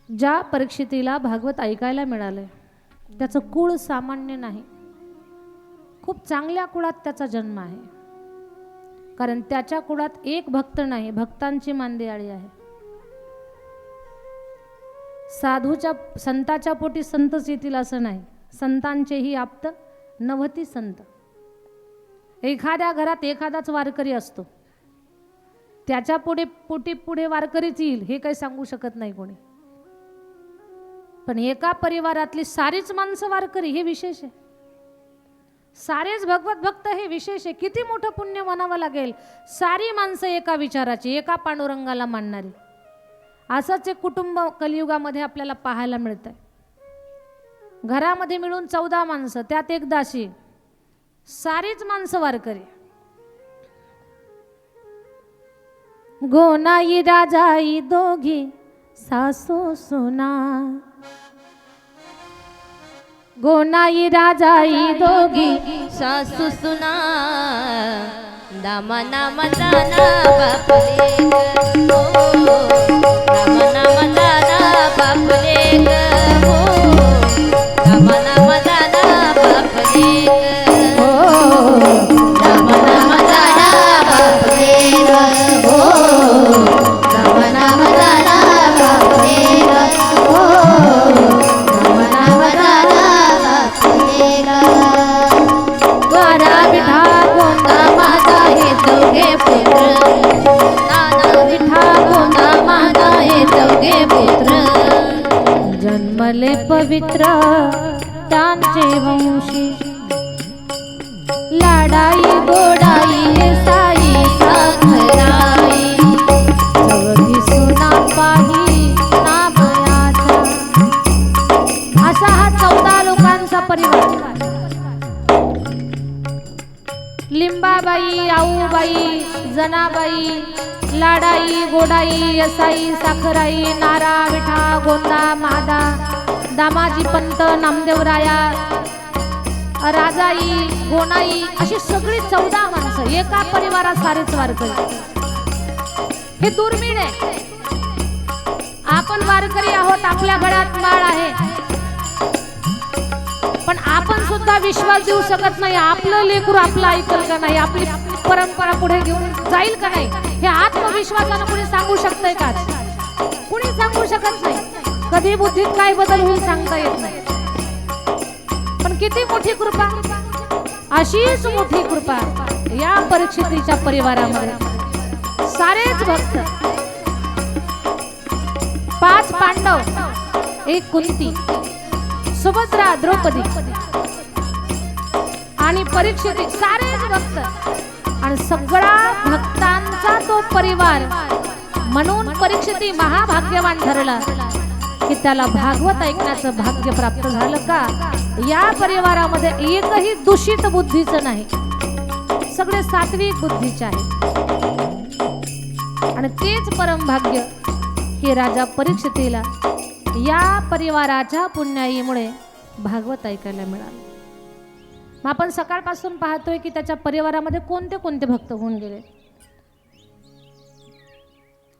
ज्या परीक्षितीला भागवत ऐकायला मिळालंय त्याचं कुळ सामान्य नाही, खूप चांगल्या कुळात त्याचा जन्म आहे. कारण त्याच्या कुळात एक भक्त नाही, भक्तांची मांदियाळी आहे. साधूच्या संताच्या पोटी संतच येतील असं नाही, संतांचेही आप्त नवती संत. एखाद्या घरात एखादाच वारकरी असतो, त्याच्या पोटी पुढे वारकरीच येईल हे काही सांगू शकत नाही कोणी. पण एका परिवारातली सारीच माणसं वारकरी हे विशेष आहे, सारेच भगवत भक्त हे विशेष आहे. किती मोठं पुण्य म्हणावं लागेल, सारी माणसं एका विचाराची, एका पांडुरंगाला मानणारी. असंच एक कुटुंब कलियुगामध्ये आपल्याला पाहायला मिळतंय. घरामध्ये मिळून 14 माणसं, त्यात एक दासी, सारीच माणसं वारकरी. गोनाई राजाई दोघी सासू सुना, गोनाई राजाई दोघी सासू सुना, दामा नाम दाना बापले ग हो, दामा नाम दाना बापले ग हो, दामा नाम दाना बापले ग हो, दामा नाम दाना बापले ग हो, दामा नाम दाना बापले ग हो, दामा नाम दाना बापले ग. द्वारा विठा गोंदा माझा हे चौघे पुत्र, नाना विठा गोंदा माझा हे चौघे पुत्र, जन्मले पवित्र त्यांचे वंशी, लाडाई गोडाई हे साई साखराई, चौघी सुना पाही नामयाचा. असा हा 14 लोकांचा परिवार. लिंबाबाई, आऊबाई, जनाबाई, लाडाई गोडाई यसाई साखराई, नारा विठा गोंदा महादा, दामाजी पंत, नामदेवराया, राजाई, गोनाई, अशी सगळी 14 माणसं एका परिवारात सारेच वारकरी. हे दुर्मिळ आहे. आपण वारकरी आहोत, आपल्या गळ्यात माळ आहे, पण आपण सुद्धा विश्वास देऊ शकत नाही आपलं लेकरू आपलं ऐकल का नाही, आपली परंपरा पुढे घेऊन जाईल का नाही, हे आत्मविश्वासानं कुणी सांगू शकतंय का? कुणी सांगू शकत नाही. कधी बुद्धीत काय बदल होईल सांगता येत नाही. पण किती मोठी कृपा, अशीच मोठी कृपा या परीक्षितीच्या परिवारामध्ये. सारेच भक्त, 5 पांडव, 1 कुंती, सुभद्रा, द्रौपदी आणि परीक्षित, सारेच भक्त. आणि सगळा भक्तांचा तो परिवार. म्हणून परीक्षिती महाभाग्यवान ठरला की त्याला भागवत ऐकण्याचं भाग्य प्राप्त झालं. का या परिवारामध्ये एकही दूषित बुद्धीचं नाही, सगळे सात्विक बुद्धीचे आहेत. आणि तेच परम भाग्य की राजा परीक्षितीला या परिवाराच्या पुण्याईमुळे भागवत ऐकायला मिळालं. मग आपण सकाळपासून पाहतोय की त्याच्या परिवारामध्ये कोणते कोणते भक्त होऊन गेले.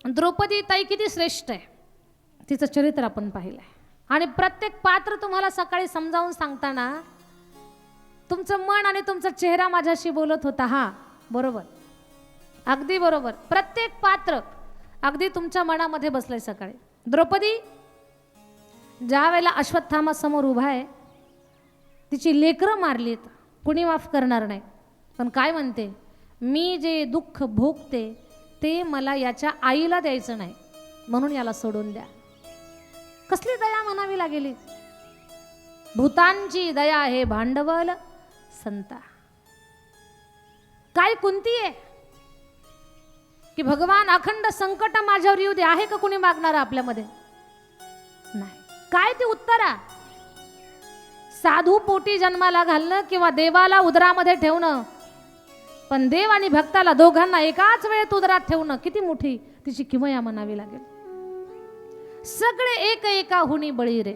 द्रौपदी ताई किती श्रेष्ठ आहे, तिचं चरित्र आपण पाहिलंय. आणि प्रत्येक पात्र तुम्हाला सकाळी समजावून सांगताना तुमचं मन आणि तुमचा चेहरा माझ्याशी बोलत होता. हा बरोबर, अगदी बरोबर. प्रत्येक पात्र अगदी तुमच्या मनामध्ये बसलंय. सकाळी द्रौपदी ज्या वेळेला अश्वत्थामा समोर उभा आहे, तिची लेकरं मारलीत, कुणी माफ करणार नाही, पण काय म्हणते, मी जे दुःख भोगते ते मला याच्या आईला द्यायचं नाही, म्हणून याला सोडून द्या. कसली दया म्हणावी लागेली. भूतांची दया हे भांडवल संता. काय कुंती आहे की भगवान अखंड संकट माझ्यावर येऊ दे, आहे का कुणी मागणारा आपल्यामध्ये? नाही. काय ते उत्तरा, साधू पोटी जन्माला घालणं किंवा देवाला उदरामध्ये ठेवणं, पण देव आणि भक्ताला दोघांना एकाच वेळेत उदरात ठेवणं किती मोठी तिची किमया म्हणावी लागेल. सगळे एक एका हुनी बळी रे.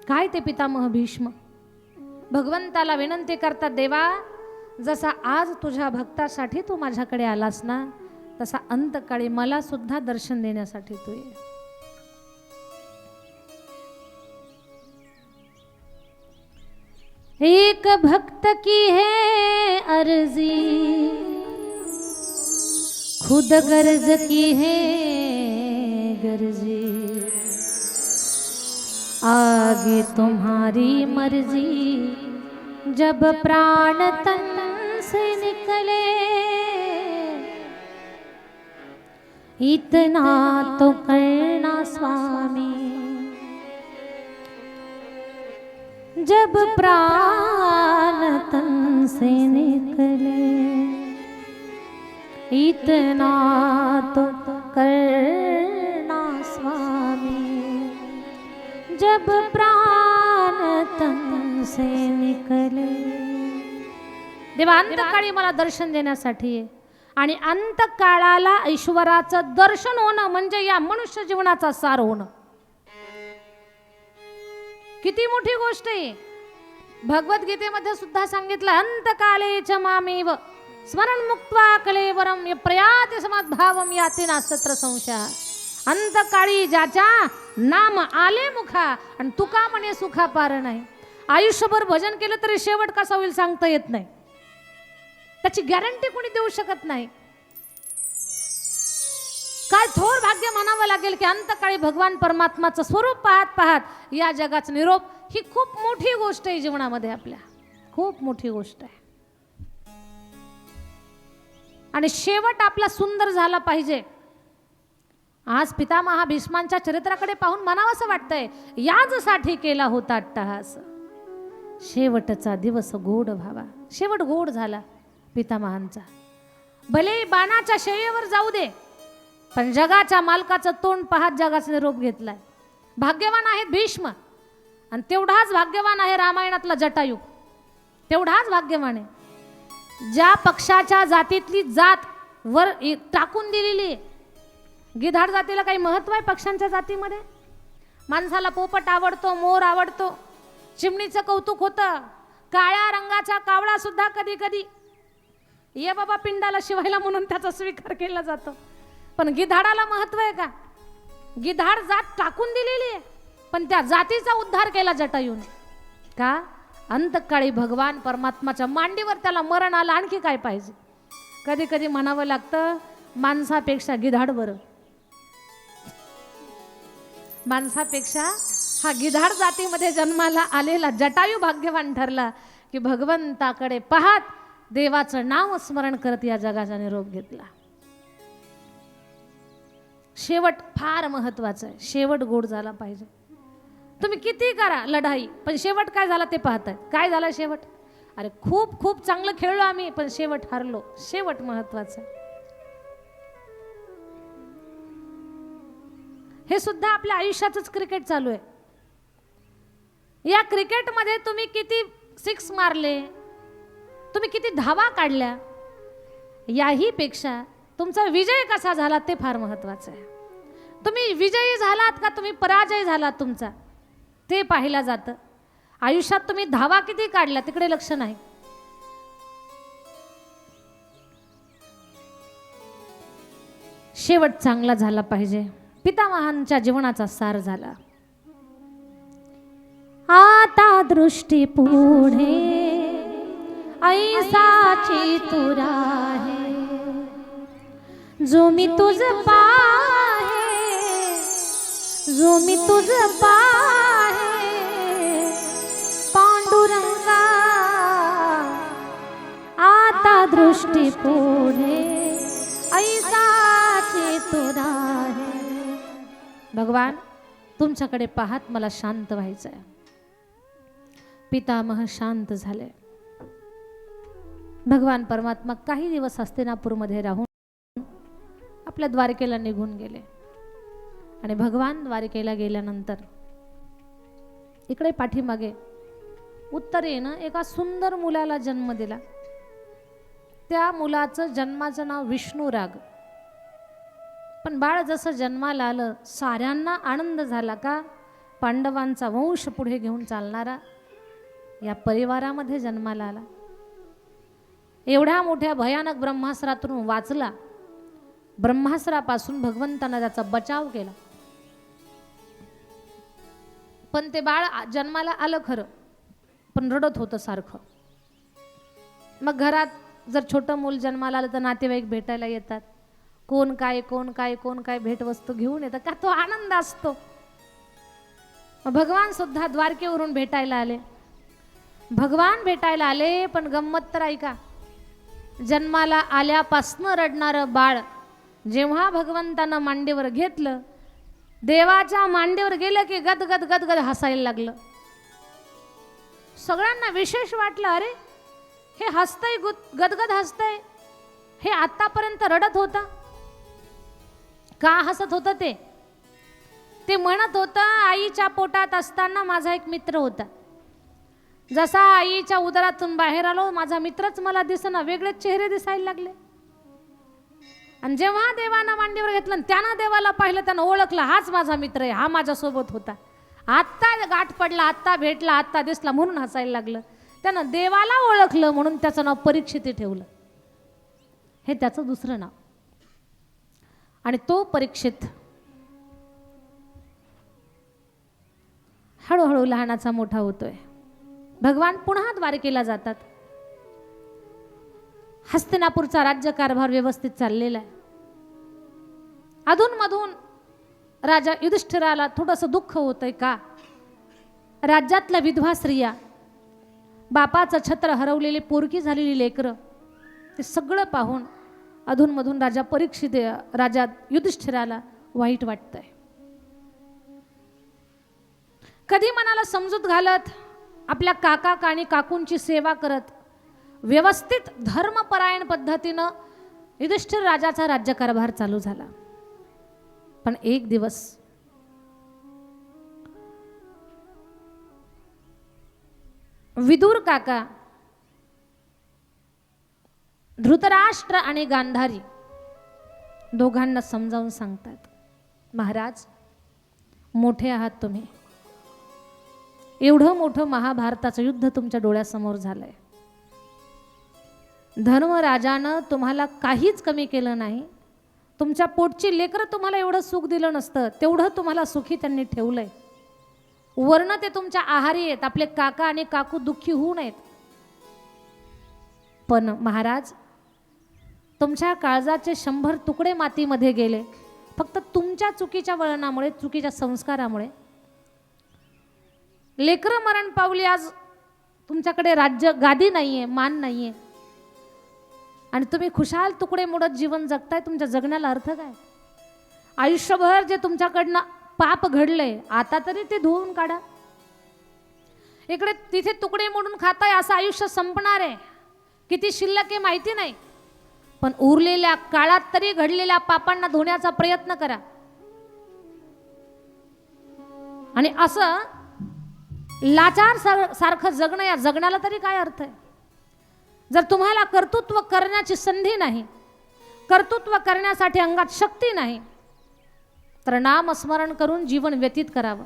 काय ते पितामह भीष्म भगवंताला विनंती करतात, देवा जसा आज तुझ्या भक्तासाठी तू माझ्याकडे आलास ना, तसा अंतकाळी मला सुद्धा दर्शन देण्यासाठी तू ये. एक भक्त की है अर्जी, खुद गर्ज की है गर्जी, आगे तुम्हारी मर्जी, जब प्राण तन से निकले, इतना तो करना स्वामी, जब प्राण तन से निकले, इतना तो करना स्वामी, जब प्राण तन से निकले. देवा अंतकाळी मला दर्शन देण्यासाठी आहे आणि अंतकाळाला ईश्वराचं दर्शन होणं म्हणजे या मनुष्य जीवनाचा सार होणं. किती मोठी गोष्ट आहे. भगवद्गीतेमध्ये सुद्धा सांगितलं अंतकाले च मामेव स्मरण मुक्त्वा कलेवरम प्रयाति समद्भावम याति नास्त्र संशय. अंतकाळी ज्याच्या नाम आले मुखा आणि तुका म्हणे सुखा पार नाही. आयुष्यभर भजन केलं तरी शेवट कसा होईल सांगता येत नाही. त्याची गॅरंटी कोणी देऊ शकत नाही. काय थोर भाग्य म्हणावं लागेल की अंतकाळी भगवान परमात्माचं स्वरूप पाहत पाहत या जगाचा निरोप. ही खूप मोठी गोष्ट आहे जीवनामध्ये आपल्या, खूप मोठी गोष्ट आहे. आणि शेवट आपला सुंदर झाला पाहिजे. आज पितामहा भीष्मांच्या चरित्राकडे पाहून म्हणावंसं वाटतंय याचसाठी केला होता अट्टहास. शेवटचा दिवस गोड व्हावा. शेवट गोड झाला पितामहांचा. भले बाणाच्या शय्येवर जाऊ दे पण जगाच्या मालकाचं तोंड पाहत जगाचा निरोप घेतलाय. भाग्यवान आहेत भीष्म आणि तेवढाच भाग्यवान आहे रामायणातला जटायू. तेवढाच भाग्यवान आहे. ज्या पक्षाच्या जातीतली जात वर टाकून दिलेली आहे. गिधाड जातीला काही महत्व आहे पक्ष्यांच्या जातीमध्ये? माणसाला पोपट आवडतो, मोर आवडतो, चिमणीचं कौतुक होतं. काळ्या रंगाचा कावळा सुद्धा कधी कधी ये बाबा पिंडाला शिवायला म्हणून त्याचा स्वीकार केला जातो. पण गिधाडाला महत्व आहे का? गिधाड जात टाकून दिलेली आहे पण त्या जातीचा उद्धार केला जटायूने. का? अंतकाळी भगवान परमात्माच्या मांडीवर त्याला मरण आलं. आणखी काय पाहिजे? कधी कधी म्हणावं लागतं माणसापेक्षा गिधाड बरं. माणसापेक्षा हा गिधाड जातीमध्ये जन्माला आलेला जटायू भाग्यवान ठरला की भगवंताकडे पाहत देवाचं नाव स्मरण करत या जगाचा निरोप घेतला. शेवट फार महत्वाचा आहे. शेवट गोड झाला पाहिजे. तुम्ही किती करा लढाई पण शेवट काय झाला ते पाहताय. काय झाला शेवट? अरे खूप खूप चांगलं खेळलो आम्ही पण शेवट हारलो. शेवट महत्वाचा. हे सुद्धा आपल्या आयुष्यातच क्रिकेट चालू आहे. या क्रिकेटमध्ये तुम्ही किती सिक्स मारले, तुम्ही किती धावा काढल्या, याही पेक्षा तुमचा विजय कसा झाला ते फार महत्वाचं आहे. तुम्ही विजयी झालात का तुम्ही पराजय झालात तुमचा ते पाहिलं जातं. आयुष्यात तुम्ही धावा किती काढल्या तिकडे लक्ष नाही. शेवट चांगला झाला पाहिजे. पितामहांच्या जीवनाचा सार झाला. आता दृष्टी पुढे ऐसाची तुरा आहे, जो मी तुझ पाहे, जो मी तुझ पाहे पांडुरंगा. आता दृष्टी पुढे ऐसाची तुरा आहे. भगवान तुमच्याकडे पाहत मला शांत व्हायचंय. पितामह शांत झाले. भगवान परमात्मा काही दिवस हस्तिनापूरमध्ये राहून आपल्या द्वारकेला निघून गेले. आणि भगवान द्वारकेला गेल्यानंतर इकडे पाठीमागे उत्तरेनं एका सुंदर मुलाला जन्म दिला. त्या मुलाचं जन्माचं नाव विष्णुराग. पण बाळ जसं जन्माला आलं साऱ्यांना आनंद झाला. का? पांडवांचा वंश पुढे घेऊन चालणारा या परिवारामध्ये जन्माला आला. एवढ्या मोठ्या भयानक ब्रह्मास्त्रातून वाचला. ब्रह्मास्त्रापासून भगवंतानं त्याचा बचाव केला. पण ते बाळ जन्माला आलं खरं पण रडत होतं सारखं. मग घरात जर छोटं मूल जन्माला आलं तर नातेवाईक भेटायला येतात. कोण काय भेटवस्तू घेऊन येतात का तो आनंद असतो. मग भगवान सुद्धा द्वारकेवरून भेटायला आले. भगवान भेटायला आले, पण गंमत तर ऐका. जन्माला आल्यापासनं रडणारं बाळ जेव्हा भगवंतानं मांडीवर घेतलं, देवाच्या मांडीवर गेलं की गदगद गदगद हसायला लागलं. सगळ्यांना विशेष वाटलं, अरे हे हसतंय, गदगद हसतंय, हे आतापर्यंत रडत होता. का हसत होतं ते म्हणत होतं, आईच्या पोटात असताना माझा एक मित्र होता. जसा आईच्या उदरातून बाहेर आलो, माझा मित्रच मला दिसना, वेगळेच चेहरे दिसायला लागले. आणि जेव्हा देवानं मांडीवर घेतलं, त्यानं देवाला पाहिलं, त्यानं ओळखलं, हाच माझा मित्र आहे, हा माझ्यासोबत होता. आत्ता गाठ पडला, आत्ता भेटला, आत्ता दिसला, म्हणून हसायला लागलं. त्यानं देवाला ओळखलं म्हणून त्याचं नाव परीक्षित ठेवलं. हे त्याचं दुसरं नाव. आणि तो परीक्षित हळूहळू लहानाचा मोठा होतोय. भगवान पुन्हा द्वारकेला जातात. हस्तिनापूरचा राज्यकारभार व्यवस्थित चाललेला आहे. अधूनमधून राजा युधिष्ठिराला थोडंसं दुःख होतंय. का? राज्यातल्या विधवा स्त्रिया, बापाचं छत्र हरवलेली पोरकी झालेली लेकरं, ते सगळं पाहून अधूनमधून राजा युधिष्ठिराला वाईट वाटतंय. कधी मनाला समजूत घालत, आपल्या काका आणि काकूंची सेवा करत, व्यवस्थित धर्मपरायण पद्धतीनं युधिष्ठिर राजाचा राज्यकारभार चालू झाला. पण एक दिवस विदुर काका, धृतराष्ट्र आणि गांधारी दोघांना समजावून सांगतात, महाराज मोठे आहात तुम्ही, एवढं मोठं महाभारताचं युद्ध तुमच्या डोळ्यासमोर झालंय. धर्मराजानं तुम्हाला काहीच कमी केलं नाही. तुमच्या पोटची लेकरं तुम्हाला एवढं सुख दिलं नसतं, तेवढं तुम्हाला सुखी त्यांनी ठेवलंय. वर्ण ते तुमच्या आहारी आहेत, आपले काका आणि काकू दुःखी होऊ नयेत. पण महाराज, तुमच्या काळजाचे 100 तुकडे मातीमध्ये गेले, फक्त तुमच्या चुकीच्या वळणामुळे, चुकीच्या संस्कारामुळे. लेकरं मरण पावली. आज तुमच्याकडे राज्य गादी नाहीये, मान नाहीये, आणि तुम्ही खुशाल तुकडे मोडत जीवन जगताय. तुमच्या जगण्याला अर्थ काय? आयुष्यभर जे तुमच्याकडनं पाप घडलंय, आता तरी ते धुवून काढा. इकडे तिथे तुकडे मोडून खाताय, असं आयुष्य संपणार आहे. किती शिल्लक आहे माहिती नाही, पण उरलेल्या काळात तरी घडलेल्या पापांना धुण्याचा प्रयत्न करा. आणि असं लाचार सारखं जगणं, या जगण्याला तरी काय अर्थ आहे? जर तुम्हाला कर्तृत्व करण्याची संधी नाही, कर्तृत्व करण्यासाठी अंगात शक्ती नाही, तर नामस्मरण करून जीवन व्यतीत करावं.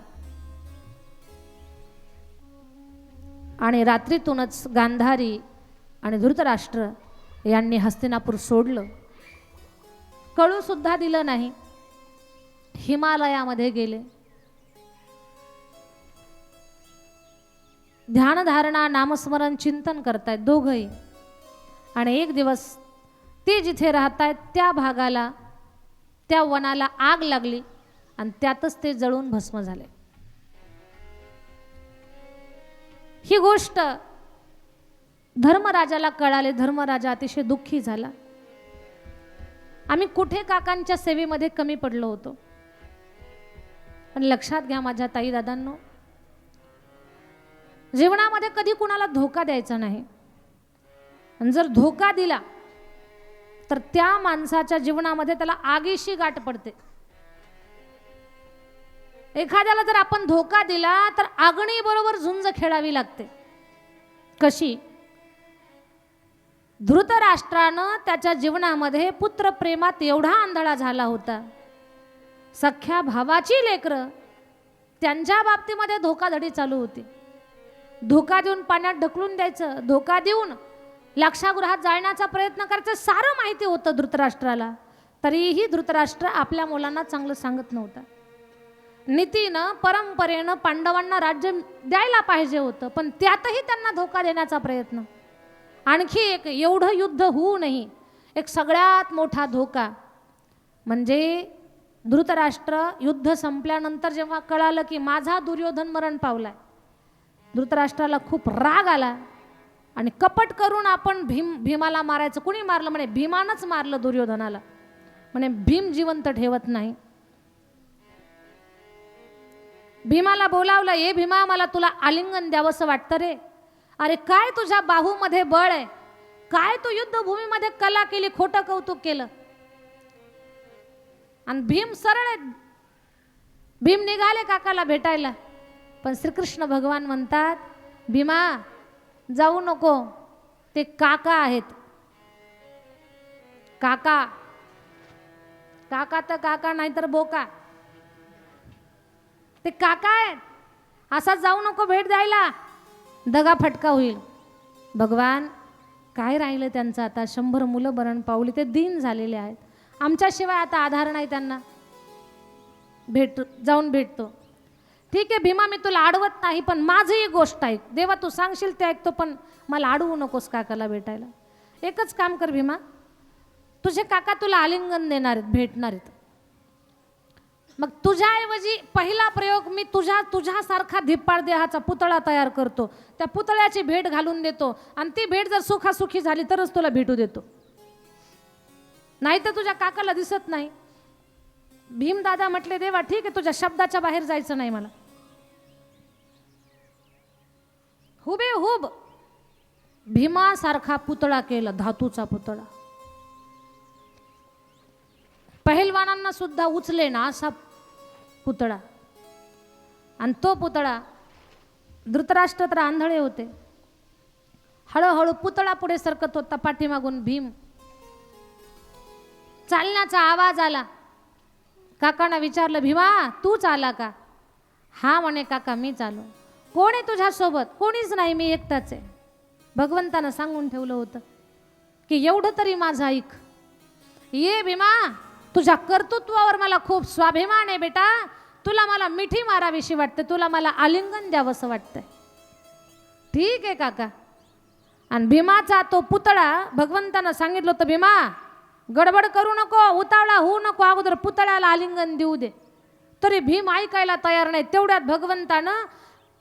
आणि रात्रीतूनच गांधारी आणि धृतराष्ट्र यांनी हस्तिनापूर सोडलं. कळू सुद्धा दिलं नाही. हिमालयामध्ये गेले. ध्यानधारणा, नामस्मरण, चिंतन करतायत दोघंही. आणि एक दिवस ते जिथे राहतायत त्या भागाला, त्या वनाला आग लागली आणि त्यातच ते जळून भस्म झाले. ही गोष्ट धर्मराजाला कळाले. धर्मराजा अतिशय दुःखी झाला. आम्ही कुठे काकांच्या सेवेमध्ये कमी पडलो होतो. पण लक्षात घ्या माझ्या ताई दादांनो, जीवनामध्ये कधी कुणाला धोका द्यायचा नाही. आणि जर धोका दिला तर त्या माणसाच्या जीवनामध्ये त्याला आगीशी गाठ पडते. एखाद्याला जर आपण धोका दिला तर आगणी बरोबर झुंज खेळावी लागते. कशी? धृतराष्ट्रानं त्याच्या जीवनामध्ये पुत्र प्रेमात एवढा आंधळा झाला होता. सख्या भावाची लेकरं, त्यांच्या बाबतीमध्ये धोकाधडी चालू होती. धोका देऊन पाण्यात ढकलून द्यायचं, धोका देऊन लाक्षागृहात जाळण्याचा प्रयत्न करायचं, सारं माहिती होतं धृतराष्ट्राला. तरीही धृतराष्ट्र आपल्या मुलांना चांगलं सांगत नव्हता. नीतीनं परंपरेनं पांडवांना राज्य द्यायला पाहिजे होतं, पण त्यातही त्यांना धोका देण्याचा प्रयत्न. आणखी एक एवढं युद्ध होऊ नये, एक सगळ्यात मोठा धोका म्हणजे धृतराष्ट्र युद्ध संपल्यानंतर जेव्हा कळालं की माझा दुर्योधन मरण पावलाय, धृतराष्ट्राला खूप राग आला आणि कपट करून आपण भीमाला मारायचं. कुणी मारलं म्हणे? भीमानंच मारलं दुर्योधनाला. म्हणे भीम जिवंत ठेवत नाही. भीमाला बोलावलं, ए भीमा, मला तुला आलिंगन द्यावंसं वाटतं रे. अरे काय तुझ्या बाहूमध्ये बळ आहे, काय तू युद्धभूमीमध्ये कला केली, खोटं कौतुक केलं. आणि भीम सरळ भीम निघाले काकाला भेटायला, पण श्रीकृष्ण भगवान म्हणतात, भीमा जाऊ नको, ते काका आहेत. काका काका तर काका नाही तर बोका, ते काका आहेत, असा जाऊ नको भेट द्यायला, दगा फटका होईल. भगवान काय राहिलं त्यांचं आता? 100 मुलं मरण पावली, ते दीन झालेले आहेत, आमच्याशिवाय आता आधार नाही त्यांना. जाऊन भेटतो. ठीक आहे भीमा, मी तुला अडवत नाही, पण माझी एक गोष्ट ऐक. देवा तू सांगशील ते ऐकतो, पण मला अडवू नकोस काकाला भेटायला. एकच काम कर भीमा, तुझे काका तुला आलिंगन देणार आहेत, भेटणार आहेत. मग तुझ्याऐवजी पहिला प्रयोग मी तुझ्यासारखा धिप्पाड देहाचा पुतळा तयार करतो, त्या पुतळ्याची भेट घालून देतो, आणि ती भेट जर सुखासुखी झाली तरच तुला भेटू देतो, नाही तर तुझ्या काकाला दिसत नाही. भीमदादा म्हटले, देवा ठीक आहे, तुझ्या शब्दाच्या बाहेर जायचं नाही मला. हुबेहूब भीमासारखा पुतळा केला, धातूचा पुतळा. पहिलवानांना सुद्धा उचले ना असा पुतळा. आणि तो पुतळा, धृतराष्ट्र तर आंधळे होते, हळूहळू पुतळा पुढे सरकत होता, पाठीमागून भीम. चालण्याचा आवाज आला. काकांना विचारलं, भीमा तूच आला का? हा म्हणे काका मीच आलो. कोण आहे तुझ्यासोबत? कोणीच नाही, मी एकटाच आहे. भगवंतानं सांगून ठेवलं होतं की एवढं तरी माझं ऐक. ये भीमा, तुझ्या कर्तृत्वावर मला खूप स्वाभिमान आहे बेटा, तुला मला मिठी मारावीशी वाटते, तुला मला आलिंगन द्यावंसं वाटतंय. ठीक आहे काका. आणि भीमाचा तो पुतळा, भगवंतानं सांगितलं होतं, भीमा गडबड करू नको, उतावळा होऊ नको, अगोदर पुतळ्याला आलिंगन देऊ दे. तरी भीम ऐकायला तयार नाही. तेवढ्यात भगवंतानं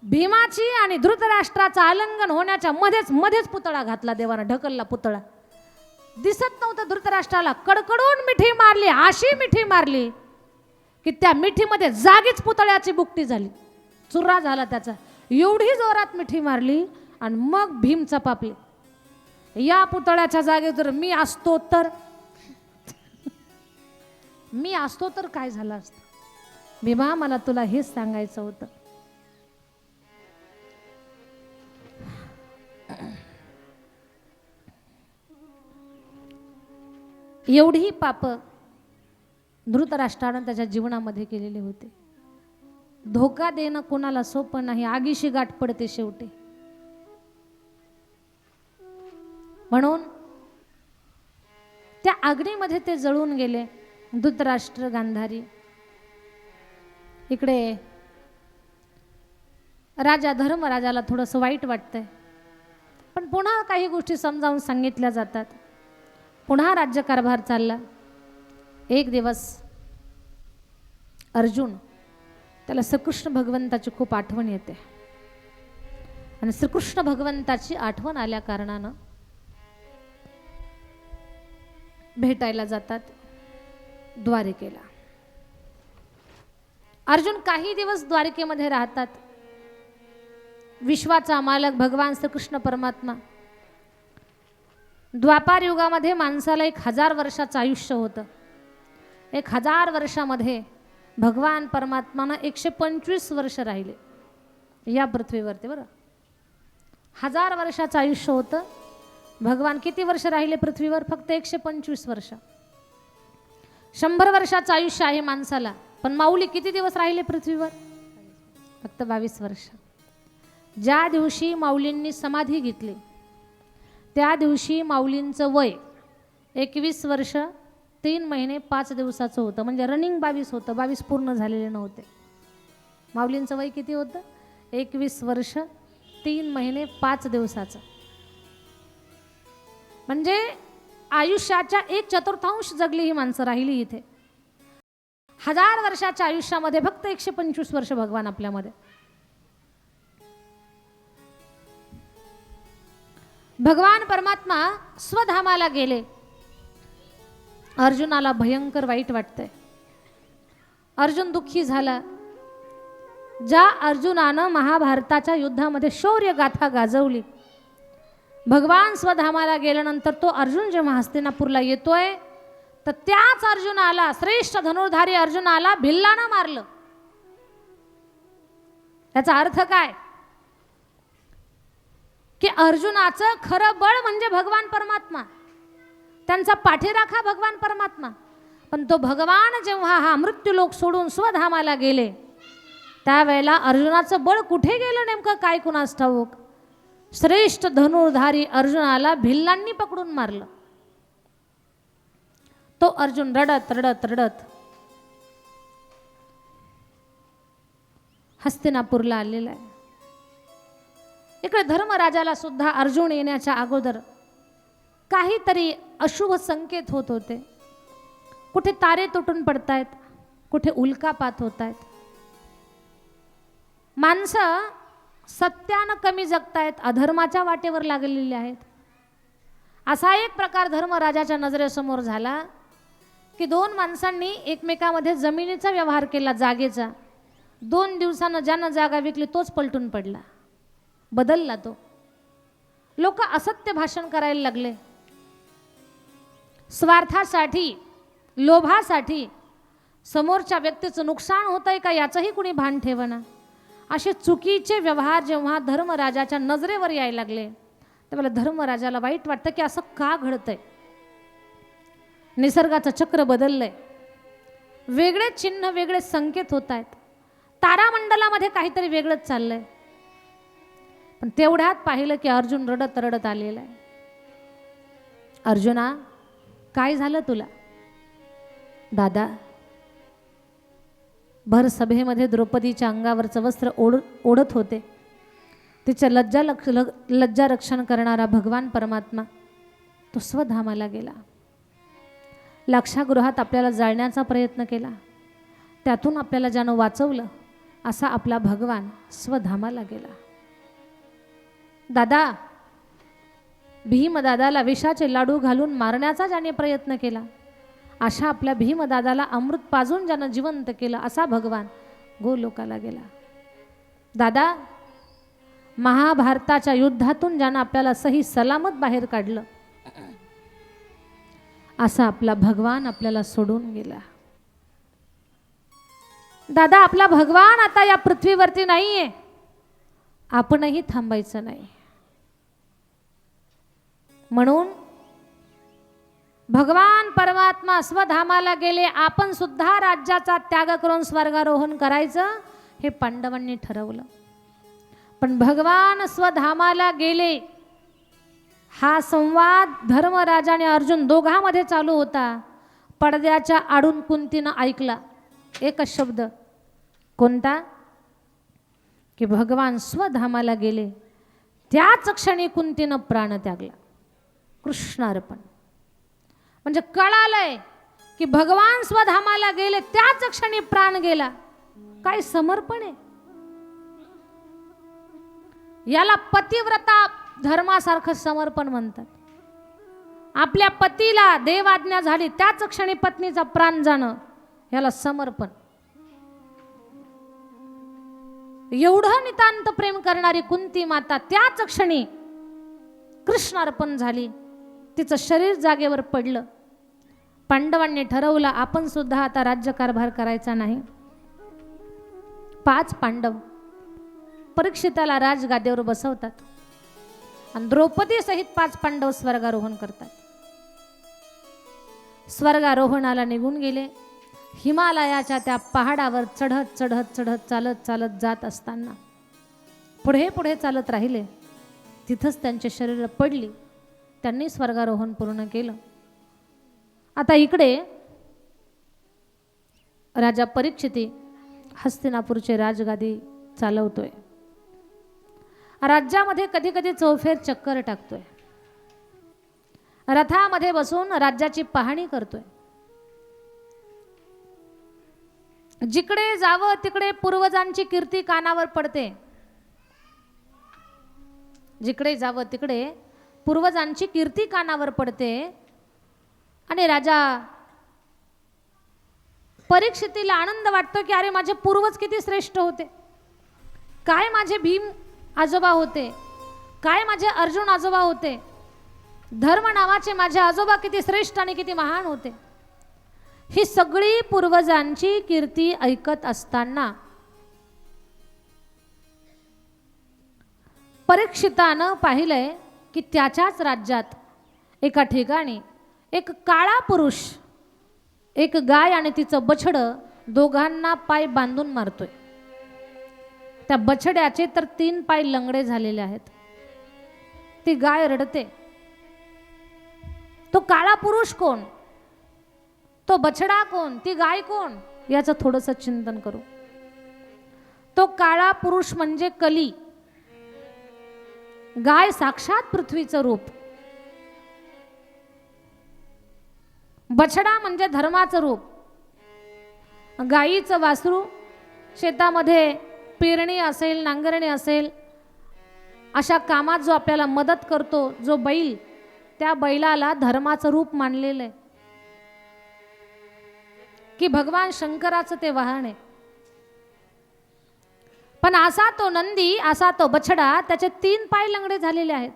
भीमाची आणि धृतराष्ट्राचं आलिंगन होण्याच्या मध्येच पुतळा घातला. देवानं ढकलला पुतळा. दिसत नव्हतं धृतराष्ट्राला. कडकडून मिठी मारली, अशी मिठी मारली की त्या मिठीमध्ये जागीच पुतळ्याची बुकटी झाली, चुरा झाला त्याचा. एवढी जोरात मिठी मारली आणि मग भीम चपापले. या पुतळ्याच्या जागेवर जर मी असतो तर काय झालं असतं? भीमा मला तुला हेच सांगायचं होतं. एवढी पाप धृतराष्ट्रानं त्याच्या जीवनामध्ये केलेले होते. धोका देणं कोणाला सोपं नाही, आगीशी गाठ पडते शेवटी. म्हणून त्या अग्नीमध्ये ते जळून गेले, धृतराष्ट्र, गांधारी. इकडे राजा धर्मराजाला थोडंसं वाईट वाटतंय, पण पुन्हा काही गोष्टी समजावून सांगितल्या जातात. पुन्हा राज्यकारभार चालला. एक दिवस अर्जुन, त्याला श्रीकृष्ण भगवंताची खूप आठवण येते, आणि श्रीकृष्ण भगवंताची आठवण आल्या कारणानं भेटायला जातात द्वारिकेला. अर्जुन काही दिवस द्वारिकेमध्ये राहतात. विश्वाचा मालक भगवान श्रीकृष्ण परमात्मा. द्वापार युगामध्ये माणसाला 1000 वर्षाचं आयुष्य होतं. 1000 वर्षामध्ये भगवान परमात्मानं 125 वर्ष राहिले या पृथ्वीवरती. बरं, 1000 वर्षाचं आयुष्य होतं. भगवान किती वर्ष राहिले पृथ्वीवर? फक्त 125 वर्ष. 100 वर्षाचं आयुष्य आहे माणसाला, पण माऊली किती दिवस राहिले पृथ्वीवर? फक्त 22 वर्ष. ज्या दिवशी माऊलींनी समाधी घेतली त्या दिवशी माऊलींचं वय 21 वर्ष 3 महिने 5 दिवसाचं होतं. म्हणजे रनिंग 22 होतं, 22 पूर्ण झालेले नव्हते. माऊलींचं वय किती होतं? 21 वर्ष 3 महिने 5 दिवसाचं. म्हणजे आयुष्याच्या 1/4 जगली ही माणसं राहिली इथे. 1000 वर्षाच्या आयुष्यामध्ये फक्त 125 वर्ष भगवान आपल्यामध्ये. भगवान परमात्मा स्वधामाला गेले. अर्जुनाला भयंकर वाईट वाटतंय. अर्जुन दुःखी झाला. ज्या अर्जुनानं महाभारताच्या युद्धामध्ये शौर्य गाथा गाजवली, भगवान स्वधामाला गेल्यानंतर तो अर्जुन जेव्हा हस्तिनापूरला येतोय, तर त्याच अर्जुनाला, श्रेष्ठ धनुर्धारी अर्जुनाला भिल्लानं मारलं. त्याचा अर्थ काय? की अर्जुनाचं खरं बळ म्हणजे भगवान परमात्मा, त्यांचा पाठीराखा भगवान परमात्मा. पण तो भगवान जेव्हा हा मृत्यूलोक सोडून स्वधामाला गेले, त्यावेळेला अर्जुनाचं बळ कुठे गेलं नेमकं काय कुणास ठाऊक. श्रेष्ठ धनुर्धारी अर्जुनाला भिल्लांनी पकडून मारलं. तो अर्जुन रडत रडत रडत हस्तिनापूरला आलेला आहे. इकडे धर्मराजाला सुद्धा अर्जुन येण्याच्या अगोदर काहीतरी अशुभ संकेत होत होते. कुठे तारे तुटून पडतायत, कुठे उल्कापात होत आहेत. माणसं सत्यानं कमी जगतायत, अधर्माच्या वाटेवर लागलेली आहेत. असा एक प्रकार धर्मराजाच्या नजरेसमोर झाला की 2 माणसांनी एकमेकामध्ये जमिनीचा व्यवहार केला, जागेचा. 2 दिवसानं ज्यानं जागा विकली तोच पलटून पडला, बदलला तो. लोक असत्य भाषण करायला लागले. स्वार्थासाठी, लोभासाठी समोरच्या व्यक्तीचं नुकसान होतंय का याचंही कुणी भान ठेवना. असे चुकीचे व्यवहार जेव्हा धर्मराजाच्या नजरेवर यायला लागले, त्यावेळेला धर्मराजाला वाईट वाटतं की असं का घडतंय. निसर्गाचं चक्र बदललंय, वेगळे चिन्ह, वेगळे संकेत होत आहेत. तारामंडलामध्ये काहीतरी वेगळंच चाललंय. पण तेवढ्यात पाहिलं की अर्जुन रडत रडत आलेला आहे. अर्जुना, काय झालं तुला? दादा, भर सभेमध्ये द्रौपदीच्या अंगावरचं वस्त्र ओढत होते. तिच्या लज्जा रक्षण करणारा भगवान परमात्मा तो स्वधामाला गेला. लाक्षागृहात आपल्याला जाळण्याचा प्रयत्न केला, त्यातून आपल्याला ज्यानं वाचवलं असा आपला भगवान स्वधामाला गेला. दादा, भीमदादाला विषाचे लाडू घालून मारण्याचा ज्याने प्रयत्न केला, अशा आपल्या भीमदादाला अमृत पाजून ज्यानं जिवंत केलं असा भगवान गोलोकाला गेला. दादा, महाभारताच्या युद्धातून ज्यानं आपल्याला सही सलामत बाहेर काढलं, असा आपला भगवान आपल्याला सोडून गेला. दादा, आपला भगवान आता या पृथ्वीवरती नाहीये, आपणही थांबायचं नाही. म्हणून भगवान परमात्मा स्वधामाला गेले. आपण सुद्धा राज्याचा त्याग करून स्वर्गारोहण करायचं हे पांडवांनी ठरवलं. पण भगवान स्वधामाला गेले हा संवाद धर्मराज आणि अर्जुन दोघांमध्ये चालू होता. पडद्याच्या आडून कुंतीनं ऐकला एकच शब्द. कोणता? की भगवान स्वधामाला गेले. त्याच क्षणी कुंतीनं प्राण त्यागला. कृष्णार्पण. म्हणजे कळालंय की भगवान स्वधामाला गेले, त्याच क्षणी प्राण गेला. काय समर्पण आहे याला. पतिव्रता धर्मासारखं समर्पण म्हणतात. आपल्या पतीला देव आज्ञा झाली, त्याच क्षणी पत्नीचा प्राण जाणं याला समर्पण. एवढं नितांत प्रेम करणारी कुंती माता त्याच क्षणी कृष्णार्पण झाली. तिचं शरीर जागेवर पडलं. पांडवांनी ठरवलं आपण सुद्धा आता राज्यकारभार करायचा नाही. 5 पांडव परीक्षिताला राजगाद्यावर बसवतात आणि द्रौपदी सहित 5 पांडव स्वर्गारोहण करतात. स्वर्गारोहणाला निघून गेले. हिमालयाच्या त्या पहाडावर चढत चढत चढत चालत चालत जात असताना पुढे पुढे चालत राहिले. तिथंच त्यांची शरीर पडली. त्यांनी स्वर्गारोहण पूर्ण केलं. आता इकडे राजा परीक्षिती हस्तिनापूरची राजगादी चालवतोय. राज्यामध्ये कधी कधी चौफेर चक्कर टाकतोय. रथामध्ये बसून राज्याची पाहणी करतोय. जिकडे जावं तिकडे पूर्वजांची कीर्ती कानावर पडते. जिकडे जावं तिकडे पूर्वजांची कीर्ती कानावर पडते. आणि राजा परीक्षितीला आनंद वाटतो की अरे माझे पूर्वज किती श्रेष्ठ होते, काय माझे भीम आजोबा होते, काय माझे अर्जुन आजोबा होते, धर्म नावाचे माझे आजोबा किती श्रेष्ठ आणि किती महान होते. ही सगळी पूर्वजांची कीर्ती ऐकत असताना परीक्षितानं पाहिलंय की त्याच्याच राज्यात एका ठिकाणी एक काळा पुरुष एक गाय आणि तिचं बछडं दोघांना पाय बांधून मारतोय. त्या बछड्याचे तर 3 पाय लंगडे झालेले आहेत. ती गाय रडते. तो काळा पुरुष कोण, तो बछडा कोण, ती गाय कोण, याचं थोडंसं चिंतन करू. तो काळा पुरुष म्हणजे कली, गाय साक्षात पृथ्वीचं रूप, बछडा म्हणजे धर्माचं रूप. गायीचं वासरू शेतामध्ये पेरणी असेल, नांगरणी असेल, अशा कामात जो आपल्याला मदत करतो, जो बैल, त्या बैलाला धर्माचं रूप मानलेलं आहे की भगवान शंकराचं ते वाहन आहे. पण असा तो नंदी, असा तो बछडा, त्याचे 3 पाय लंगडे झालेले आहेत.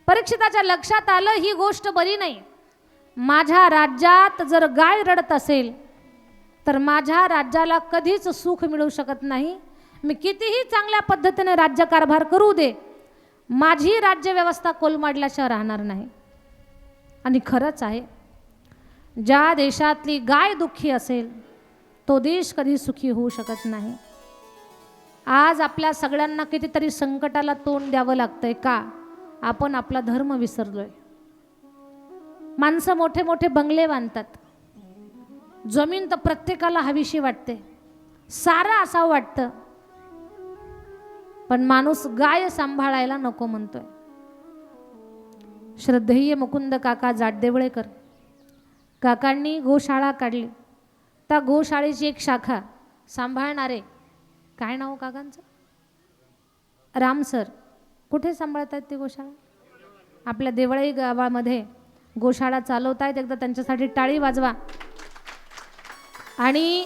परीक्षिताच्या लक्षात आलं ही गोष्ट बरी नाही. माझ्या राज्यात जर गाय रडत असेल तर माझ्या राज्याला कधीच सुख मिळू शकत नाही. मी कितीही चांगल्या पद्धतीने राज्यकारभार करू दे, माझी राज्य व्यवस्था कोलमाडल्याशिवाय राहणार नाही. आणि खरंच आहे, ज्या देशातली गाय दुःखी असेल तो देश कधी सुखी होऊ शकत नाही. आज आपल्या सगळ्यांना कितीतरी संकटाला तोंड द्यावं लागतंय का? आपण आपला धर्म विसरलोय. माणसं मोठे मोठे बंगले बांधतात, जमीन तर प्रत्येकाला हवीशी वाटते, सारं असावं वाटतं, पण माणूस गाय सांभाळायला नको म्हणतोय. श्रद्धेय मुकुंद काका जाटदेवळेकर काकांनी गोशाळा काढली. त्या गोशाळेची एक शाखा सांभाळणारे, काय नाव काकांचं, राम सर, कुठे सांभाळतायत ती गोशाळा? आपल्या देवळाई गावामध्ये गोशाळा चालवतायत. एकदा त्यांच्यासाठी टाळी वाजवा. आणि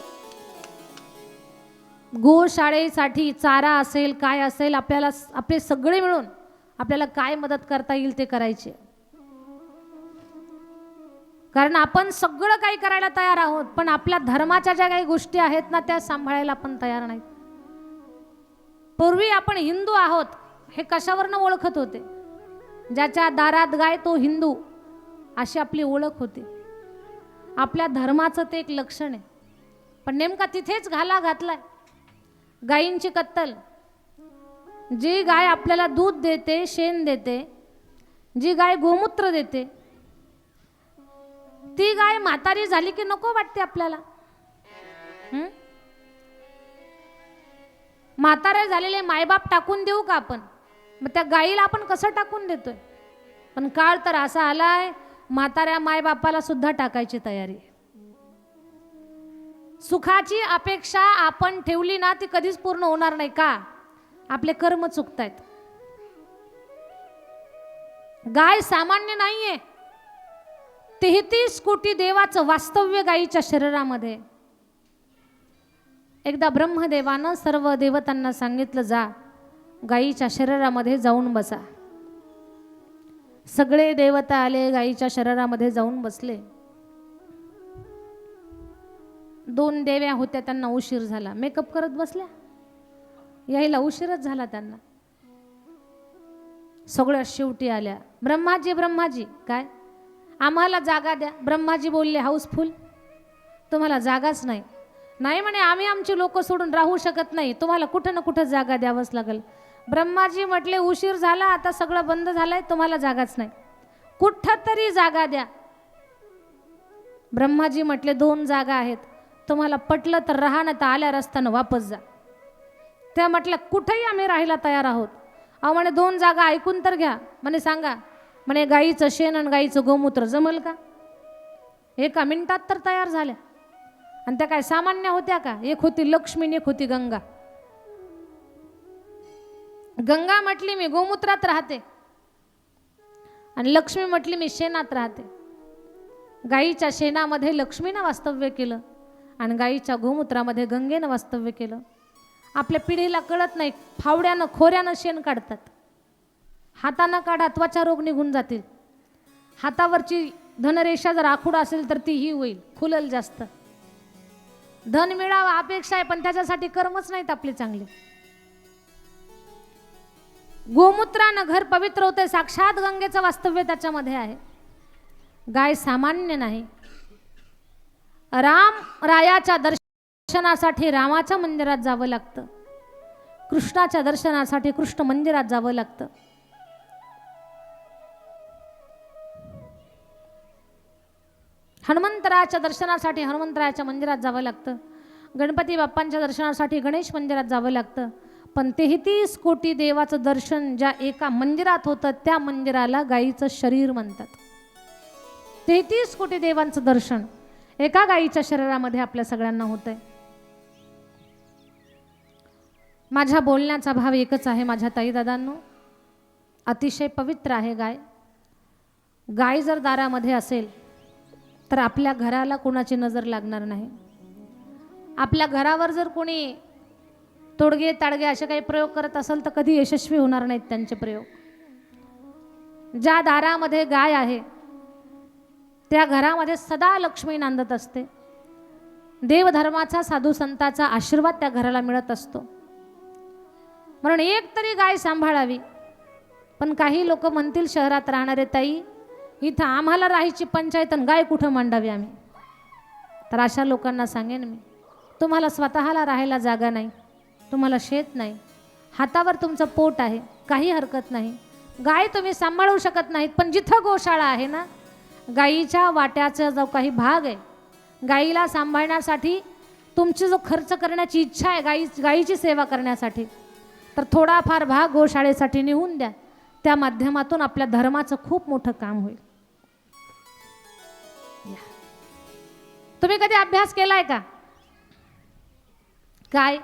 गोशाळेसाठी चारा असेल, काय असेल, आपल्याला आपले सगळे मिळून आपल्याला काय मदत करता येईल ते करायचे. कारण आपण सगळं काही करायला तयार आहोत, पण आपल्या धर्माच्या ज्या काही गोष्टी आहेत ना, त्या सांभाळायला आपण तयार नाहीत. पूर्वी आपण हिंदू आहोत हे कशावरनं ओळखत होते? ज्याच्या दारात गाय तो हिंदू, अशी आपली ओळख होती. आपल्या धर्माचं ते एक लक्षण आहे. पण नेमका तिथेच घाला घातलाय. गायींची कत्तल. जी गाय आपल्याला दूध देते, शेण देते, जी गाय गोमूत्र देते, ती गाय म्हातारी झाली की नको वाटते आपल्याला. म्हातारे झालेले मायबाप टाकून देऊ का आपण? मग त्या गायीला आपण कसं टाकून देतोय? पण काळ तर असा आलाय, म्हाताऱ्या मायबापाला सुद्धा टाकायची तयारी. सुखाची अपेक्षा आपण ठेवली ना, ती कधीच पूर्ण होणार नाही. का? आपले कर्म चुकतायत. गाय सामान्य नाहीये. 33 कोटी देवाचं वास्तव्य गायीच्या शरीरामध्ये. एकदा ब्रह्मदेवानं सर्व देवतांना सांगितलं, जा गायीच्या शरीरामध्ये जाऊन बसा. सगळे देवता आले, गायीच्या शरीरामध्ये जाऊन बसले. 2 देव्या होत्या, त्यांना उशीर झाला, मेकअप करत बसल्या, यायला उशीरच झाला त्यांना. सगळ्या शेवटी आल्या, ब्रह्माजी ब्रह्माजी, काय आम्हाला जागा द्या. ब्रह्माजी बोलले, हाऊसफुल, तुम्हाला जागाच नाही. नाही म्हणे, आम्ही आमची लोक सोडून राहू शकत नाही, तुम्हाला कुठं ना कुठं जागा द्यावंच लागेल. ब्रह्माजी म्हटले, उशीर झाला, आता सगळं बंद झालंय, तुम्हाला जागाच नाही, कुठं तरी जागा द्या. ब्रह्माजी म्हटले, 2 जागा आहेत, तुम्हाला पटलं तर राहा, ना तर आल्या रस्त्यानं वापस जा. त्या म्हटलं कुठेही आम्ही राहायला तयार आहोत. अहो म्हणे 2 जागा ऐकून तर घ्या. म्हणे सांगा. म्हणे गाईचं शेण आणि गाईचं गोमूत्र जमल का? 1 मिनिटात तर तयार झाल्या. आणि त्या काय सामान्य होत्या का? एक होती लक्ष्मी आणि एक होती गंगा. गंगा म्हटली मी गोमूत्रात राहते आणि लक्ष्मी म्हटली मी शेणात राहते. गाईच्या शेणामध्ये लक्ष्मीनं वास्तव्य केलं आणि गाईच्या गोमूत्रामध्ये गंगेनं वास्तव्य केलं. आपल्या पिढीला कळत नाही, फावड्यानं खोऱ्यानं शेण काढतात. हातानं काढा, त्वचा रोग निघून जातील. हातावरची धनरेषा जर आखूड असेल तर ती ही होईल, खुलल जास्त. धन मिळावं अपेक्षा आहे, पण त्याच्यासाठी कर्मच नाहीत आपले चांगले. गोमूत्रानं घर पवित्र होते. साक्षात गंगेचं वास्तव्य त्याच्यामध्ये आहे. गाय सामान्य नाही. राम रायाच्या दर्शनासाठी रामाच्या मंदिरात जावं लागतं. कृष्णाच्या दर्शनासाठी कृष्ण मंदिरात जावं लागतं. हनुमंतरायाच्या दर्शनासाठी हनुमंतरायाच्या मंदिरात जावं लागतं. गणपती बाप्पांच्या दर्शनासाठी गणेश मंदिरात जावं लागतं. पण 33 कोटी देवाचं दर्शन ज्या एका मंदिरात होतं त्या मंदिराला गाईचं शरीर म्हणतात. 33 कोटी देवांचं दर्शन एका गाईच्या शरीरामध्ये आपल्या सगळ्यांना होतंय. माझ्या बोलण्याचा भाव एकच आहे माझ्या ताई दादांनो, अतिशय पवित्र आहे गाय. गाय जर दारामध्ये असेल तर आपल्या घराला कोणाची नजर लागणार नाही. आपल्या घरावर जर कोणी तोडगे ताडगे असे काही प्रयोग करत असेल तर कधी यशस्वी होणार नाहीत त्यांचे प्रयोग. ज्या दारामध्ये गाय आहे त्या घरामध्ये सदा लक्ष्मी नांदत असते. देवधर्माचा साधू संताचा आशीर्वाद त्या घराला मिळत असतो. म्हणून एक तरी गाय सांभाळावी. पण काही लोक म्हणतील शहरात राहणारे, ताई इथं आम्हाला राहायची पंचायत आणि गाय कुठं मांडावी आम्ही. तर अशा लोकांना सांगेन मी, तुम्हाला स्वतःला राहायला जागा नाही, तुम्हाला शेत नाही, हातावर तुमचं पोट आहे, काही हरकत नाही. गाय तुम्ही सांभाळू शकत नाहीत, पण जिथं गोशाळा आहे ना, गाईच्या वाट्याचा जो काही भाग आहे, गाईला सांभाळण्यासाठी तुमची जो खर्च करण्याची इच्छा आहे गाईची सेवा करण्यासाठी, तर थोडाफार भाग गोशाळेसाठी निघून द्या. त्या माध्यमातून आपल्या धर्माचं खूप मोठं काम होईल. तुम्ही कधी अभ्यास केलाय का? काय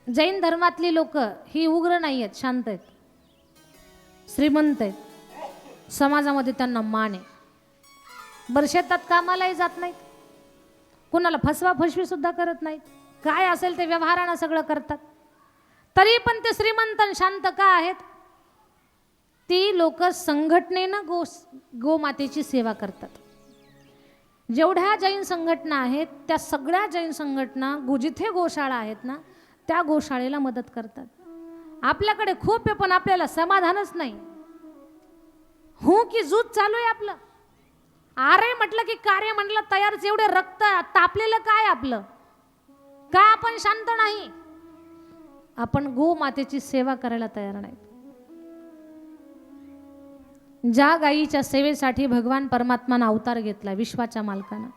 जैन धर्मातली लोक ही उग्र नाही आहेत, शांत आहेत, श्रीमंत आहेत, समाजामध्ये त्यांना मान आहे. बरं शेतात कामालाही जात नाहीत, कुणाला फसवा फसवी सुद्धा करत नाहीत, काय असेल ते व्यवहारानं सगळं करतात. तरी पण ते श्रीमंत शांत का आहेत? ती लोक संघटनेनं गोमातेची सेवा करतात. जेवढ्या जैन संघटना आहेत त्या सगळ्या जैन संघटना जिथे गोशाळा आहेत ना त्या गोशाळेला मदत करतात. आपल्याकडे खूप आहे पण आपल्याला समाधानच नाही. हो की जूत चालू आहे आपलं. आरे म्हटलं की कार्य म्हटलं तयारच. एवढे रक्त तापलेलं काय आपलं? का आपण शांत नाही? आपण गोमातेची सेवा करायला तयार नाही. ज्या गायीच्या सेवेसाठी भगवान परमात्मानं अवतार घेतला, विश्वाच्या मालकानं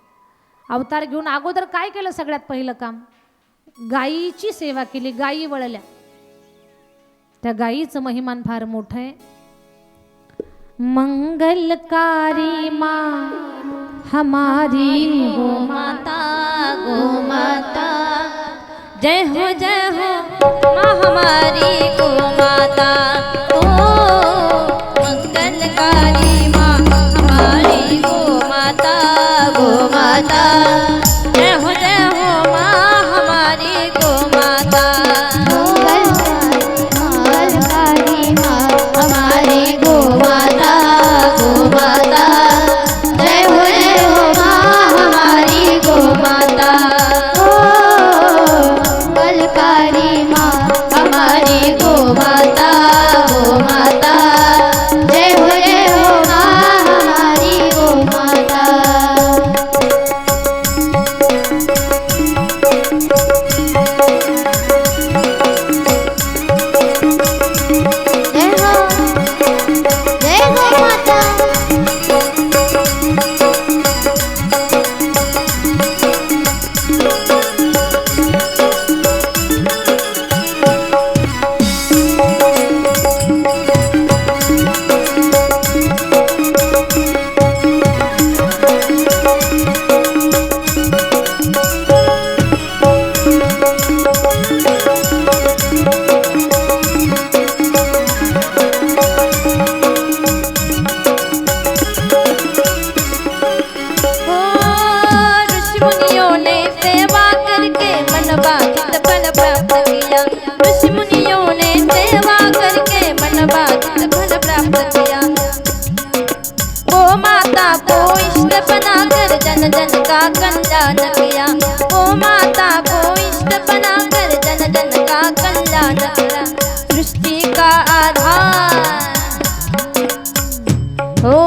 अवतार घेऊन अगोदर काय केलं? सगळ्यात पहिलं काम गायीची सेवा केली. गायी वळल्या. त्या गायीचं महिमान फार मोठं आहे. मंगलकारी माँ हमारी गोमाता गोमाता, जय हो माँ हमारी गोमाता. ओ मंगलकारी माँ हमारी गोमाता गोमाता, जय हो माँ हमारी गोमाता. मंगलकारी माँ हमारी गोमाता गोमाता, जय हो माँ हमारी गोमाता. मंगलकारी माँ हमारी गोमाता गोमाता, जय हो माँ हमारी गोमाता. जन जन का कल्याण किया। गो माता को इष्ट बनाकर जन जन का कल्याण किया। सृष्टि का आधार हो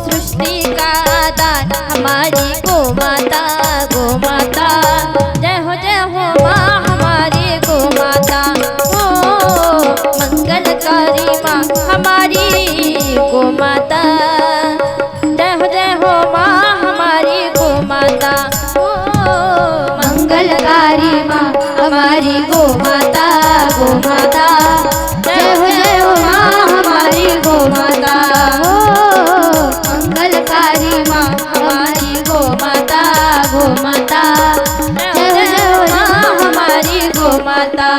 सृष्टि का आधार हमारी गो माता। गो माता जय हो माँ हमारी गो माता। ओ मंगलकारी माँ हमारी गो माता। जय हो माँ हमारी गो माता। ओ मंगलकारी माँ हमारी गो माता। गो माता जय हो माँ हमारी गो माता। ओ मंगलकारी माँ हमारी गो माता। गो माता जय हो माँ हमारी गो माता।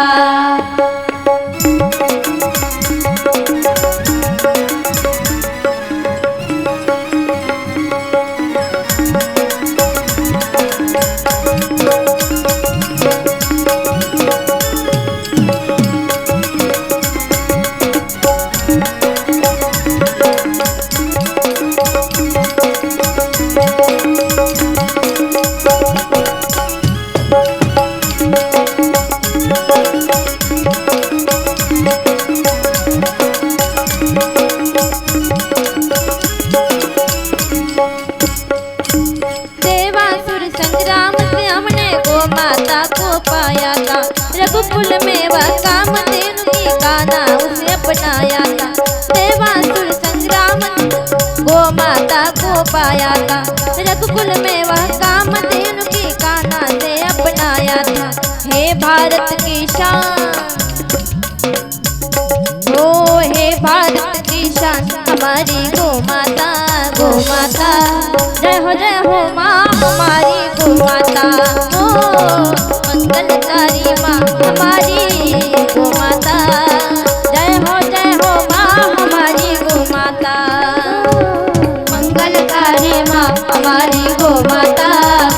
माता को पाया था रघुकुल में वह कामधेनु की गाना उसे अपनाया था। देवासुर संग्राम गो माता को पाया था रघुकुल में वह कामधेनु की गाना से अपनाया था। हे भारत की शान ओ हे भारत की शान हमारी गो माता। गो माता जय हो माँ हमारी गो माता। ओ मंगलकारी माँ हमारी गो माता। जय हो माँ हमारी गो माता। मंगलकारी माँ हमारी गो माता।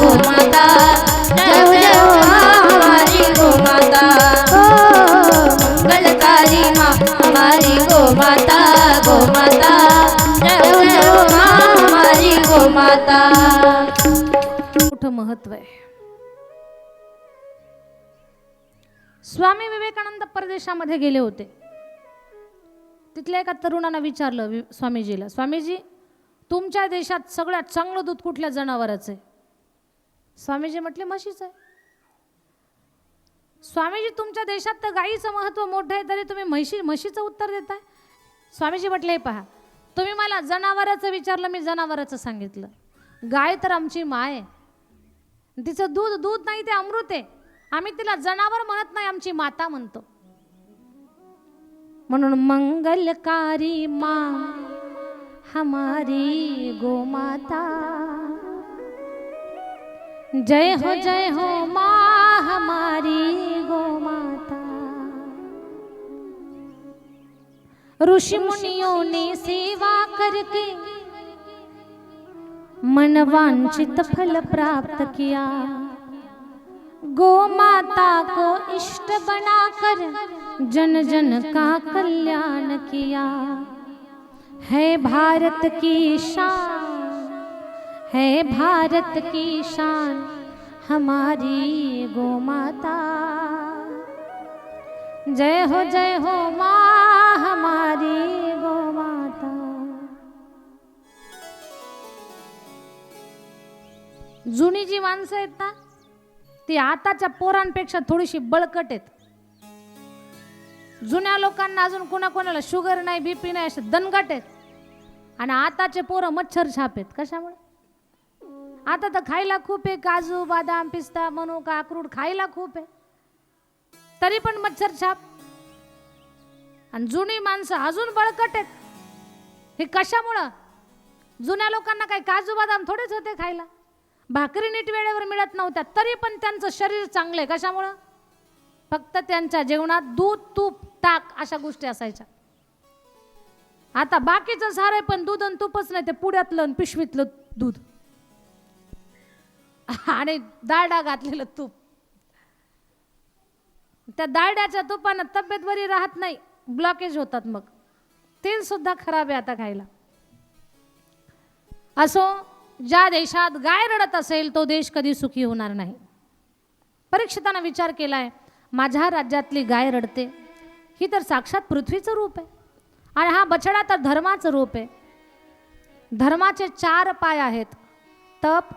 गो माता जय हो माँ हमारी गो माता। मंगलकारी माँ हमारी गो माता। गो माता जय हो माँ हमारी गो माता। मोठं महत्व आहे। स्वामी विवेकानंद परदेशामध्ये गेले होते। तिथल्या एका तरुणानं विचारलं स्वामीजीला, स्वामीजी तुमच्या देशात सगळ्यात चांगलं दूध कुठल्या जनावराचं आहे? स्वामीजी म्हटले म्हशीचं आहे. स्वामीजी तुमच्या देशात तर गाईचं महत्त्व मोठं आहे तरी तुम्ही म्हशीचं उत्तर देताय? स्वामीजी म्हटले पहा, तुम्ही मला जनावराचं विचारलं मी जनावराचं सांगितलं. गाय तर आमची माय आहे, तिचं दूध नाही ते अमृत आहे. आम्ही तिला जनावर म्हणत नाही, आमची माता म्हणतो. म्हणून मंगलकारी माँ हमारी गो माता. जय हो माँ हमारी गो माता. ऋषि मुनियों ने सेवा करके मन वांछित फल प्राप्त किया. गो माता को इष्ट बनाकर जन जन का कल्याण किया. है भारत की शान, है भारत की शान हमारी गो माता. जय हो माँ हमारी गो माता. जुनी जी माणसं आहेत ना ती आताच्या पोरांपेक्षा थोडीशी बळकट आहेत. जुन्या लोकांना अजून कोणाकोणाला शुगर नाही बीपी नाही असे दणगट आहेत. आणि आताचे पोरं मच्छर छाप आहेत. कशामुळे? आता तर खायला खूप आहे, काजू बदाम पिस्ता मनुका अक्रोड खायला खूप आहे तरी पण मच्छर छाप. आणि जुनी माणसं अजून बळकट आहेत. हे कशामुळं? जुन्या लोकांना काही काजू बदाम थोडेच होते खायला, भाकरी नीट वेळेवर मिळत नव्हत्या तरी पण त्यांचं शरीर चांगलं आहे. कशामुळं? फक्त त्यांच्या जेवणात दूध तूप ताक अशा गोष्टी असायच्या. आता बाकीचं सारं पण दूध आणि तूपच नाही, ते पुड्यातलं आणि पिशवीतलं दूध आणि डाळडा घातलेलं तूप. त्या डाळड्याच्या तुपानं तब्येत बरी राहत नाही, ब्लॉकेज होतात. मग तेल सुद्धा खराब आहे आता खायला. असो, ज्या देशात गाय रडत असेल तो देश कधी सुखी होणार नाही. परीक्षितानं विचार केलाय, माझ्या राज्यातली गाय रडते, ही तर साक्षात पृथ्वीचं रूप आहे आणि हा बछडा तर धर्माचं रूप आहे. धर्माचे 4 पाय आहेत, तप,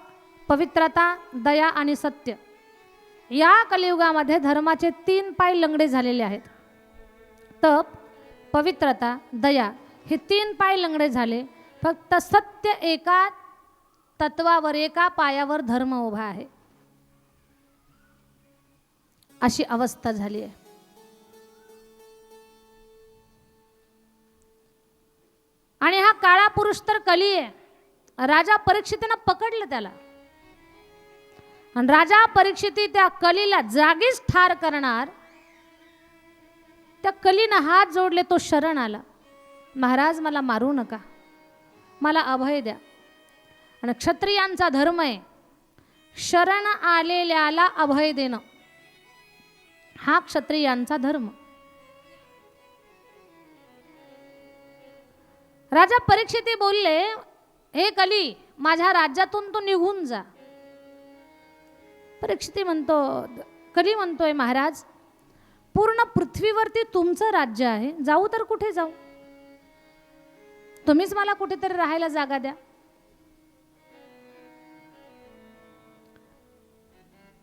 पवित्रता, दया आणि सत्य. या कलियुगामध्ये धर्माचे 3 पाय लंगडे झालेले आहेत. तप, पवित्रता, दया हे 3 पाय लंगडे झाले. फक्त सत्य एका तत्वावर, एका पायावर धर्म उभा आहे. अशी अवस्था झाली आहे. आणि हा काळा पुरुष तर कली आहे. राजा परीक्षितीनं पकडलं त्याला आणि राजा परीक्षिती त्या कलीला जागीच ठार करणार. त्या कलीनं हात जोडले, तो शरण आला, महाराज मला मारू नका, मला अभय द्या. आणि क्षत्रियांचा धर्म आहे शरण आलेल्याला अभय देणं, हा क्षत्रियांचा धर्म. राजा परीक्षिती बोलले, हे कली, माझ्या राज्यातून तू निघून जा. परीक्षिती म्हणतो, कली म्हणतोय, महाराज पूर्ण पृथ्वीवरती तुमचं राज्य आहे, जाऊ तर कुठे जाऊ, तुम्हीच मला कुठेतरी राहायला जागा द्या.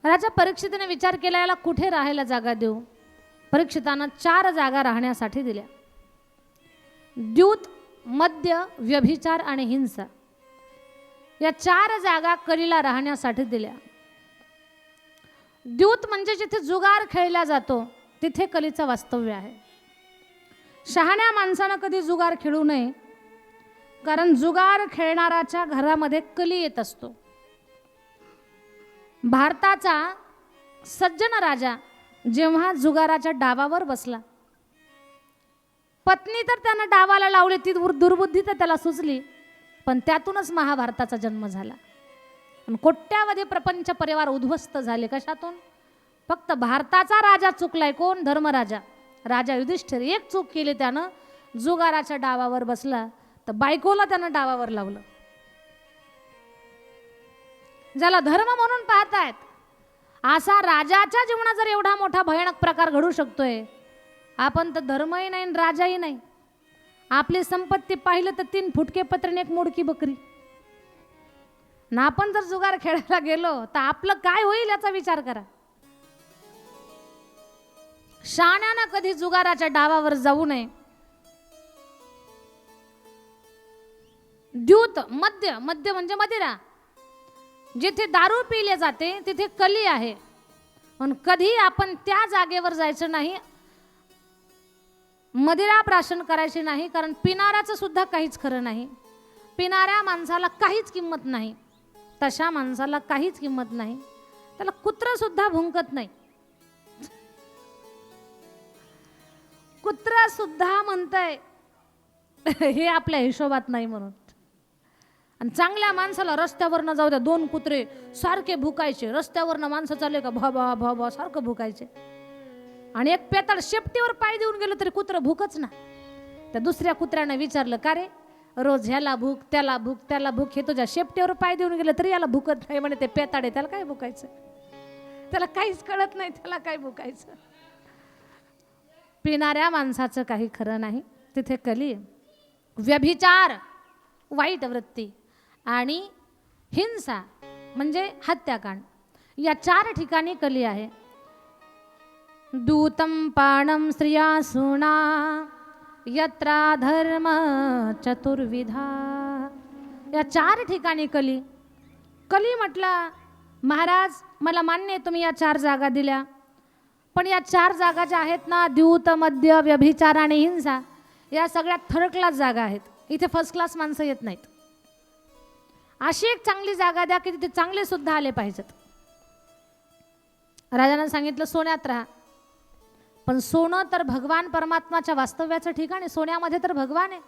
राजा परीक्षितीने विचार केला, याला कुठे राहायला जागा देऊ. परीक्षितानं 4 जागा राहण्यासाठी दिल्या. द्यूत, मद्य, व्यभिचार आणि हिंसा या 4 जागा कलीला राहण्यासाठी दिल्या. द्यूत म्हणजे जिथे जुगार खेळला जातो तिथे कलीचं वास्तव्य आहे. शहाण्या माणसानं कधी जुगार खेळू नये, कारण जुगार खेळणाऱ्याच्या घरामध्ये कली येत असतो. भारताचा सज्जन राजा जेव्हा जुगाराच्या डावावर बसला, पत्नी तर त्यानं डावाला लावली, ती दुर्बुद्धी तर त्याला सुचली, पण त्यातूनच महाभारताचा जन्म झाला. आणि कोट्यावधी प्रपंच परिवार उद्ध्वस्त झाले. कशातून? फक्त भारताचा राजा चुकलाय. कोण? धर्मराजा, राजा युधिष्ठिर. एक चूक केली त्यानं, जुगाराच्या डावावर बसला, तर बायकोला त्यानं डावावर लावलं. ज्याला धर्म म्हणून पाहतायत, असा राजाच्या जीवनात जर एवढा मोठा भयानक प्रकार घडू शकतोय, आपण तर धर्मही नाही आणि राजाही नाही. आपली संपत्ती पाहिलं तर 3 फुटके पत्र आणि 1 मोडकी बकरी. ना आपण जर जुगार खेळायला गेलो तर आपलं काय होईल याचा विचार करा. शहाण्यानं कधी जुगाराच्या डावावर जाऊ नये. द्यूत, मद्य, मद्य म्हणजे मदिरा, जिथे दारू पिले जाते तिथे कली आहे. पण कधी आपण त्या जागेवर जायचं नाही, मदिरा प्राशन करायची नाही, कारण पिणाऱ्याचं सुद्धा काहीच खरं नाही. पिणाऱ्या माणसाला काहीच किंमत नाही, तशा माणसाला काहीच किंमत नाही. त्याला कुत्र सुद्धा भुंकत नाही. कुत्र सुद्धा म्हणतंय हे आपल्या हिशोबात नाही म्हणून. आणि चांगल्या माणसाला रस्त्यावरनं जाऊ द्या, 2 कुत्रे सारखे भुकायचे, रस्त्यावरनं माणसं चालले का भा भा भा सारखं भुकायचे. आणि एक पेताळ शेपटीवर पाय देऊन गेलो तरी कुत्र भूकच ना. त्या दुसऱ्या कुत्र्यानं विचारलं, का रे, रोज ह्याला भूक, त्याला भूक, त्याला भूक, हे तुझ्या शेपटीवर पाय देऊन गेलं तरी याला भूकत नाही. म्हणे ते पेताडे, त्याला काय भुकायचं, त्याला काहीच कळत नाही, त्याला काय भुकायचं. पिणाऱ्या माणसाचं काही खरं नाही, तिथे कली. व्यभिचार, वाईट वृत्ती, आणि हिंसा म्हणजे हत्याकांड, या 4 ठिकाणी कली आहे. दूतं पाणम स्त्रियासुना यत्रा धर्म चतुर्विधा, या 4 ठिकाणी कली. कली म्हटलं, महाराज मला मान्य आहे तुम्ही या 4 जागा दिल्या, पण या 4 जागा ज्या आहेत ना, द्यूत, मद्य, व्यभिचार आणि हिंसा, या सगळ्यात थर्ड क्लास जागा आहेत. इथे फर्स्ट क्लास माणसं येत नाहीत. अशी एक चांगली जागा द्या की तिथे चांगले सुद्धा आले पाहिजेत. राजानं सांगितलं, सोन्यात राहा. पण सोनं तर भगवान परमात्माच्या वास्तव्याचं ठिकाण आहे, सोन्यामध्ये तर भगवान आहे.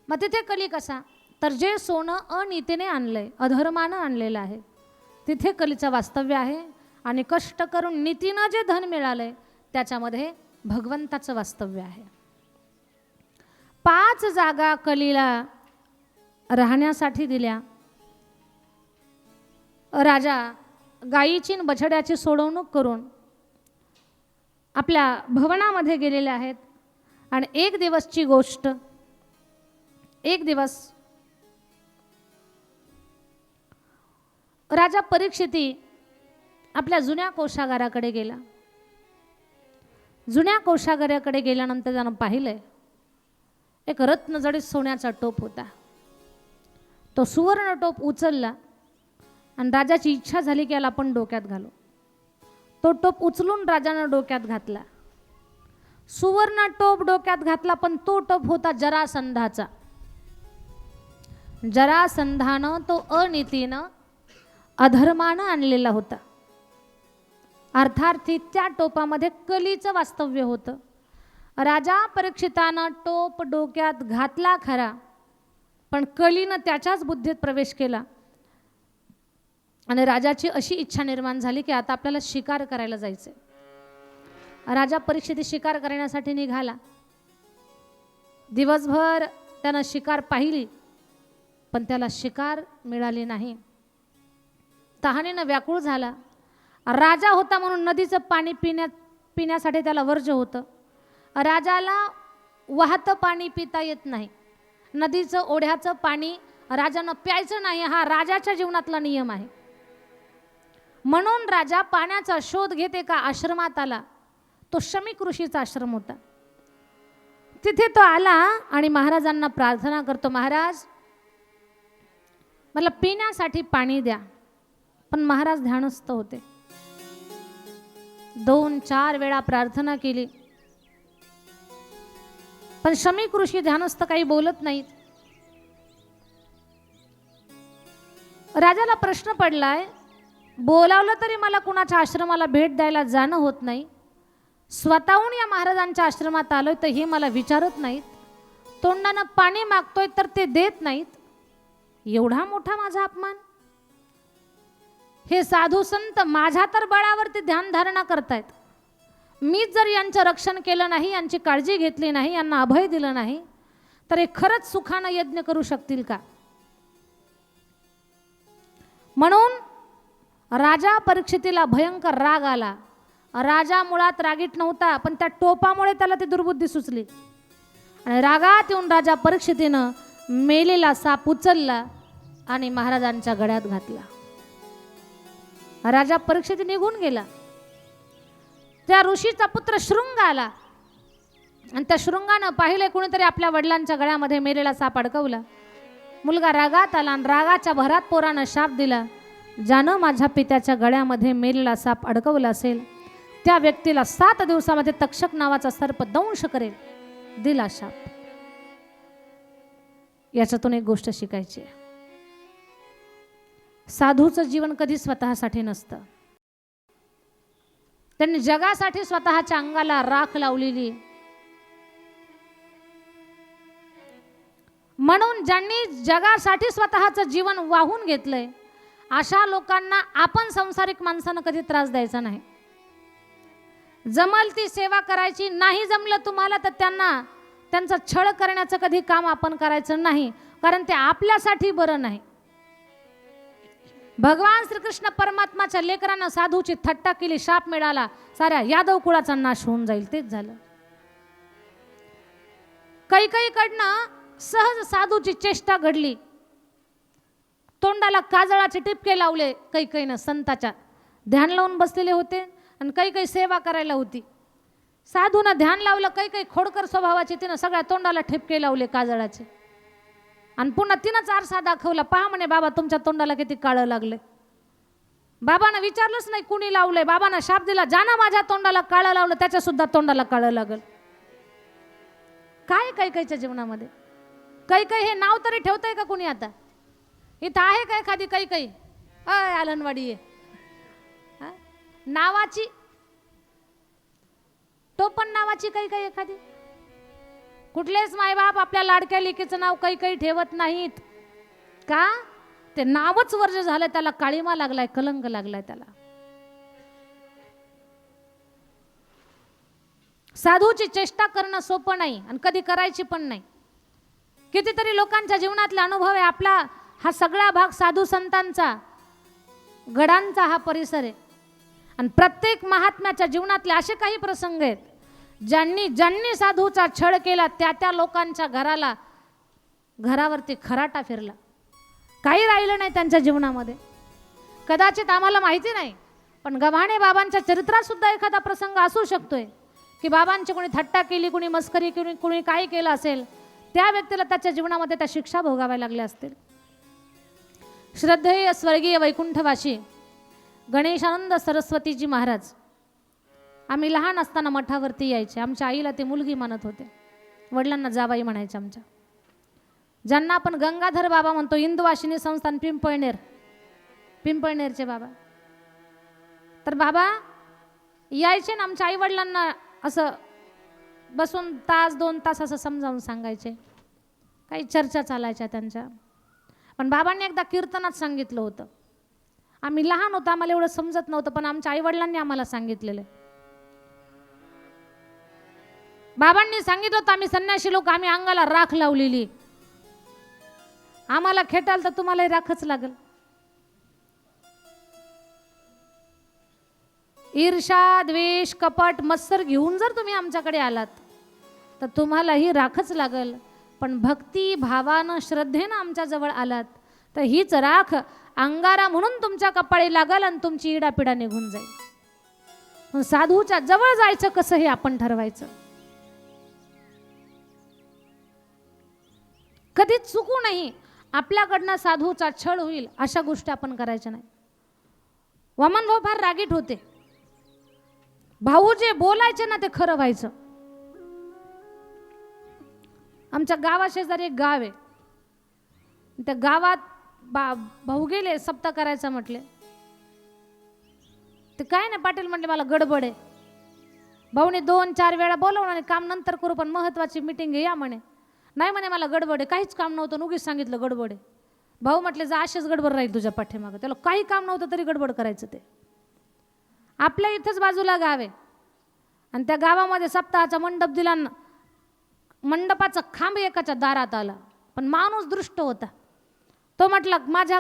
मग तिथे कली कसा? तर जे सोनं अनीतीने आणलंय, अधर्मानं आणलेलं आहे, तिथे कलीचं वास्तव्य आहे. आणि कष्ट करून नीतीनं जे धन मिळालंय त्याच्यामध्ये भगवंताचं वास्तव्य आहे. 5 जागा कलीला राहण्यासाठी दिल्या. राजा गायीची आणि बछड्याची सोडवणूक करून आपल्या भवनामध्ये गेलेले आहेत. आणि एक दिवसची गोष्ट, एक दिवस राजा परीक्षिती आपल्या जुन्या कोषागाराकडे गेला. जुन्या कोषागाराकडे गेल्यानंतर त्यानं पाहिलंय एक रत्नजडित सोन्याचा टोप होता. तो सुवर्ण टोप उचलला आणि राजाची इच्छा झाली की याला आपण डोक्यात घालू. तो टोप उचलून राजानं डोक्यात घातला. सुवर्ण टोप डोक्यात घातला, पण तो टोप होता जरासंधाचा. जरासंधानं तो अनीतीनं अधर्मानं आणलेला होता. अर्थार्थी त्या टोपामध्ये कलीचं वास्तव्य होतं. राजा परीक्षितानं टोप डोक्यात घातला खरा, पण कलीनं त्याच्याच बुद्धीत प्रवेश केला आणि राजाची अशी इच्छा निर्माण झाली की आता आपल्याला शिकार करायला जायचंय. राजा परीक्षिती शिकार करण्यासाठी निघाला. दिवसभर त्यानं शिकार पाहिली, पण त्याला शिकार मिळाली नाही. तहानेनं व्याकुळ झाला. राजा होता म्हणून नदीचं पाणी पिण्यासाठी त्याला वर्ज्य होतं. राजाला वाहतं पाणी पिता येत नाही. नदीचं ओढ्याचं पाणी राजानं प्यायचं नाही, हा राजाच्या जीवनातला नियम आहे. म्हणून राजा पाण्याचा शोध घेत एका आश्रमात आला. तो शमीक ऋषीचा आश्रम होता. तिथे तो आला आणि महाराजांना प्रार्थना करतो, महाराज मला पिण्यासाठी पाणी द्या. पण महाराज ध्यानस्थ होते. 2-4 वेळा प्रार्थना केली, पण शमीक ऋषी ध्यानस्थ काही बोलत नाहीत. राजाला प्रश्न पडलाय, बोलावलं तरी मला कुणाच्या आश्रमाला भेट द्यायला जाणं होत नाही. स्वतःहून या महाराजांच्या आश्रमात आलोय तर हे मला विचारत नाहीत. तोंडानं पाणी मागतोय तर ते देत नाहीत. एवढा मोठा माझा अपमान. हे साधू संत माझ्या तर बळावरती ध्यान धारणा करतायत. मीच जर यांचं रक्षण केलं नाही, यांची काळजी घेतली नाही, यांना अभय दिलं नाही, तर हे खरंच सुखानं यज्ञ करू शकतील का? म्हणून राजा परीक्षितीला भयंकर राग आला. राजा मुळात रागीट नव्हता, पण त्या टोपामुळे त्याला ती दुर्बुद्धी सुचली आणि रागात येऊन राजा परीक्षितीनं मेलेला साप उचलला आणि महाराजांच्या गळ्यात घातला. राजा परीक्षिती निघून गेला. त्या ऋषीचा पुत्र शृंग आला आणि त्या शृंगानं पाहिले कुणीतरी आपल्या वडिलांच्या गळ्यामध्ये मेलेला साप अडकवला. मुलगा रागात आला आणि रागाच्या भरात पोरानं शाप दिला, ज्यानं माझ्या पित्याच्या गळ्यामध्ये मेलेला साप अडकवला असेल त्या व्यक्तीला 7 दिवसामध्ये तक्षक नावाचा सर्प दंश करेल. दिला शाप. याच्यातून एक गोष्ट शिकायची आहे. साधूचं जीवन कधी स्वतःसाठी नसतं. त्यांनी जगासाठी स्वतःच्या अंगाला राख लावलेली. म्हणून ज्यांनी जगासाठी स्वतःचं जीवन वाहून घेतलंय अशा लोकांना आपण संसारिक माणसानं कधी त्रास द्यायचा नाही. जमल ती सेवा करायची, नाही जमलं तुम्हाला तर त्यांचा छळ करण्याचं कधी काम आपण करायचं नाही, कारण ते आपल्यासाठी बरं नाही. भगवान श्रीकृष्ण परमात्माच्या लेकरांना साधूची थट्टा केली, शाप मिळाला, साऱ्या यादव कुळाचा नाश होऊन जाईल. तेच झालं. कैकेयीकडनं सहज साधूची चेष्टा घडली. तोंडाला काजळाचे टिपके लावले कैकेयीनं. संताच्या ध्यान लावून बसलेले होते आणि कैकेयी सेवा करायला होती. साधूनं ध्यान लावलं. कैकेयी खोडकर स्वभावाची, तिनं सगळ्या तोंडाला ठिपके लावले काजळाचे आणि पुन्हा तिनंच आरसा दाखवला. पहा म्हणे बाबा तुमच्या तोंडाला किती काळं लागले. बाबांना विचारलंच नाही कुणी लावलंय. बाबांना शाप दिला, ज्यानं माझ्या तोंडाला काळं लावलं त्याच्या सुद्धा तोंडाला काळं लागल. काय कैकेयीच्या जीवनामध्ये? कैकेयी हे नाव तरी ठेवतंय का कुणी आता? इथं आहे का एखादी कैकेयी? आलनवाडी आहे नावाची, टोपण नावाची कैकेयी एखादी? कुठलेच मायबाप आपल्या लाडक्या लेकीचं नाव कैकेयी ठेवत नाहीत. का? ते नावच वर्ज झालं, त्याला काळीमा लागलाय, कलंक लागलाय त्याला. साधूची चेष्टा करणं सोपं नाही आणि कधी करायची पण नाही. कितीतरी लोकांच्या जीवनातला अनुभव आहे आपला. हा सगळा भाग साधू संतांचा, गडांचा हा परिसर आहे. आणि प्रत्येक महात्म्याच्या जीवनातले असे काही प्रसंग आहेत ज्यांनी ज्यांनी साधूचा छळ केला त्या लोकांच्या घरावरती खराटा फिरला. काही राहिलं नाही त्यांच्या जीवनामध्ये. कदाचित आम्हाला माहिती नाही, पण गव्हाणे बाबांच्या चरित्रात सुद्धा एखादा प्रसंग असू शकतोय की बाबांची कोणी थट्टा केली, कोणी मस्करी केली, कोणी काय केलं असेल, त्या व्यक्तीला त्याच्या जीवनामध्ये त्या शिक्षा भोगाव्या लागल्या असतील. श्रद्धेय स्वर्गीय वैकुंठवासी गणेशानंद सरस्वतीजी महाराज, आम्ही लहान असताना मठावरती यायचे. आमच्या आईला ते मुलगी मानत होते, वडिलांना जावाई म्हणायचे आमच्या. ज्यांना आपण गंगाधर बाबा म्हणतो, इंदुवासिनी संस्थान पिंपळनेरचे बाबा. तर बाबा यायचे ना आमच्या आई वडिलांना असं बसून तास 2 तास असं समजावून सांगायचे. काही चर्चा चालायच्या त्यांच्या. पण बाबांनी एकदा कीर्तनात सांगितलं होतं. आम्ही लहान होतो, आम्हाला एवढं समजत नव्हतं, पण आमच्या आई वडिलांनी आम्हाला सांगितलेलं. बाबांनी सांगितलं होतं, आम्ही संन्यासी लोक, आम्ही अंगाला राख लावलेली, आम्हाला खेटाल तर तुम्हालाही राखच लागल. ईर्षा, द्वेष, कपट, मत्सर घेऊन जर तुम्ही आमच्याकडे आलात तर तुम्हालाही राखच लागल. पण भक्ती भावानं श्रद्धेनं आमच्या जवळ आलात तर हीच राख अंगारा म्हणून तुमच्या कपाळी लागल आणि तुमची इडापिडा निघून जाईल. साधूच्या जवळ जायचं कसं हे आपण ठरवायचं. कधीच चुकू नाही आपल्याकडनं साधूचा छळ होईल अशा गोष्टी आपण करायच्या नाही. वामन भाऊ फार रागीट होते. भाऊ जे बोलायचे ना ते खरं व्हायचं. आमच्या गावाशेजारी एक गाव आहे, त्या गावात भाऊ गेले सप्ताह करायचं म्हटले. ते काय नाही पाटील म्हटले मला गडबड आहे. भाऊने 2-4 वेळा बोलवून आणि काम नंतर करू पण महत्वाची मीटिंग आहे या म्हणे. नाही म्हणे मला गडबड आहे, काहीच काम नव्हतं, उगीच सांगितलं गडबड आहे. भाऊ म्हटले जा असेच गडबड राहील तुझ्या पाठीमागं. त्याला काही काम नव्हतं तरी गडबड करायचं. ते आपल्या इथंच बाजूला गाव आहे आणि त्या गावामध्ये सप्ताहाचा मंडप दिला. मंडपाचा खांब एकाच्या दारात आला, पण माणूस दृष्ट होता. तो म्हटला माझ्या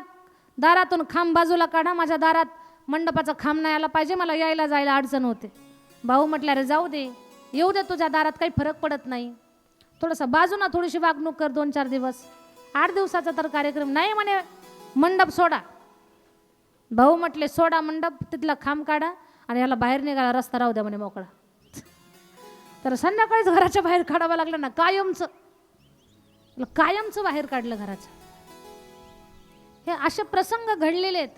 दारातून खांब बाजूला काढा, माझ्या दारात मंडपाचा खांब नाही आला पाहिजे, मला यायला जायला अडचण होते. भाऊ म्हटल्या अरे जाऊ दे, येऊ दे, तुझ्या दारात काही फरक पडत नाही, थोडंसं बाजूना थोडीशी वागणूक कर 2-4 दिवस, 8 दिवसाचा तर कार्यक्रम नाही म्हणे, मंडप सोडा. भाऊ म्हटले सोडा मंडप, तिथला खांब काढा आणि याला बाहेर निघाला, रस्ता राहू द्या म्हणे मोकळा. तर संध्याकाळीच घराच्या बाहेर काढावं लागलं ना, कायमचं बाहेर काढलं घराचं. हे असे प्रसंग घडलेले आहेत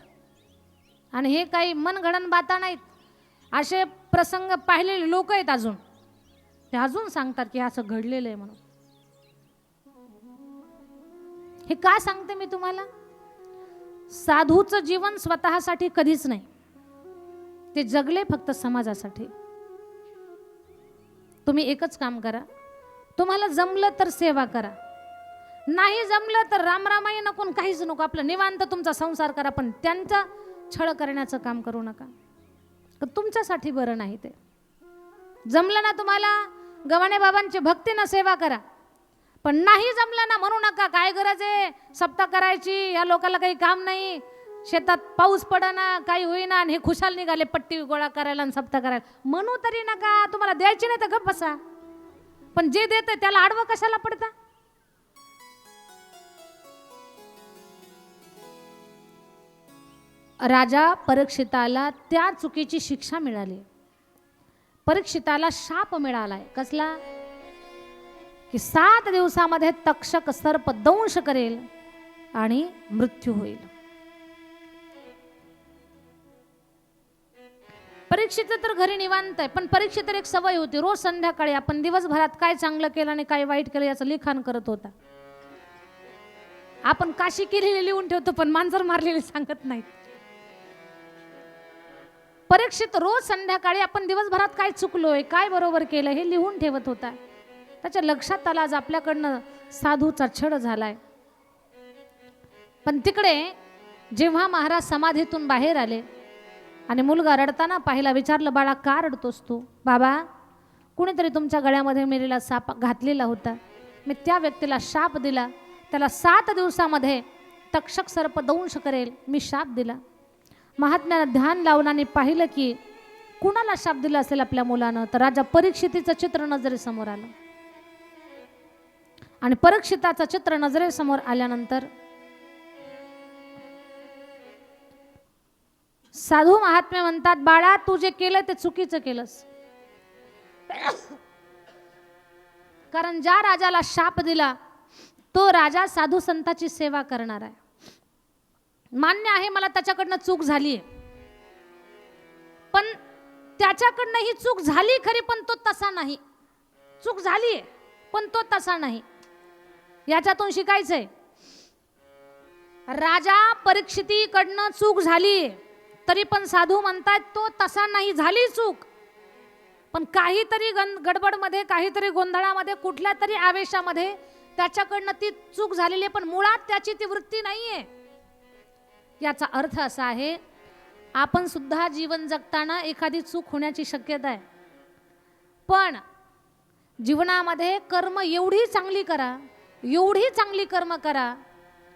आणि हे काही मनगणन बाता नाहीत. असे प्रसंग पाहिलेले लोक आहेत अजून, ते अजून सांगतात की असं घडलेलं आहे म्हणून. हे का सांगते मी तुम्हाला? साधूचं जीवन स्वतःसाठी कधीच नाही, ते जगले फक्त समाजासाठी. तुम्ही एकच काम करा, तुम्हाला जमलं तर सेवा करा, नाही जमलं तर रामरामाई नको, काहीच नको, आपलं निवांत तुमचा संसार करा, पण त्यांचा छळ करण्याचं काम करू नका. तुमच्यासाठी बरं नाही ते. जमलं ना तुम्हाला गव्हाणे बाबांची भक्तीनं सेवा करा, पण नाही जमलं ना म्हणू नका काय गरज आहे सप्ताह करायची, या लोकांना काही काम नाही, शेतात पाऊस पडना काही होईना आणि हे खुशाल निघाले पट्टी गोळा करायला आणि सप्ताह करायला, म्हणू तरी नका. तुम्हाला द्यायची नाही तर गप्प बसा, पण जे देते त्याला आडवं कशाला पडता. राजा परीक्षिताला त्या चुकीची शिक्षा मिळाली. परीक्षिताला शाप मिळालाय कसला की 7 दिवसामध्ये तक्षक सर्प दंश करेल आणि मृत्यू होईल. परीक्षित तर घरी निवांत आहे, पण परीक्षित तर एक सवय होती, रोज संध्याकाळी आपण दिवसभरात काय चांगलं केलं आणि काय वाईट केलं याचं लिखाण करत होता. आपण काशी केलेली लिहून ठेवतो पण मांजर मारलेली सांगत नाहीत. परीक्षित रोज संध्याकाळी आपण दिवसभरात काय चुकलोय काय बरोबर केलं हे लिहून ठेवत होता. त्याच्या लक्षात आला आज आपल्याकडनं साधूचा छळ झालाय. पण तिकडे जेव्हा महाराज समाधीतून बाहेर आले आणि मुलगा रडताना पाहिला, विचारलं बाळा का रडतोस तू? बाबा कुणीतरी तुमच्या गळ्यामध्ये मेलेला साप घातलेला होता, मी त्या व्यक्तीला शाप दिला, त्याला 7 दिवसामध्ये तक्षक सर्प दंश करेल, मी शाप दिला. महात्म्यानं ध्यान लावून आणि पाहिलं की कुणाला शाप दिला असेल आपल्या मुलानं, तर राजा परीक्षितीचं चित्र नजरेसमोर आलं. आणि परीक्षिताचं चित्र नजरेसमोर आल्यानंतर साधू महात्मे म्हणतात, बाळा तू जे केलं ते चुकीचं केलंस. कारण ज्या राजाला शाप दिला तो राजा साधू संताची सेवा करणार आहे. मान्य आहे मला त्याच्याकडनं चूक झाली आहे, पण त्याच्याकडनं ही चूक झाली खरी, पण तो तसा नाही. चूक झाली आहे पण तो तसा नाही. याच्यातून शिकायचंय. राजा परीक्षितीकडनं चूक झाली तरी पण साधू म्हणतात तो तसा नाही, झाली चूक, पण काहीतरी गडबडमध्ये, काहीतरी गोंधळामध्ये, कुठल्या तरी आवेशामध्ये त्याच्याकडनं ती चूक झालेली आहे, पण मुळात त्याची ती वृत्ती नाहीये. याचा अर्थ असा आहे, आपण सुद्धा जीवन जगताना एखादी चूक होण्याची शक्यता आहे, पण जीवनामध्ये कर्म एवढी चांगली करा, एवढी चांगली कर्म करा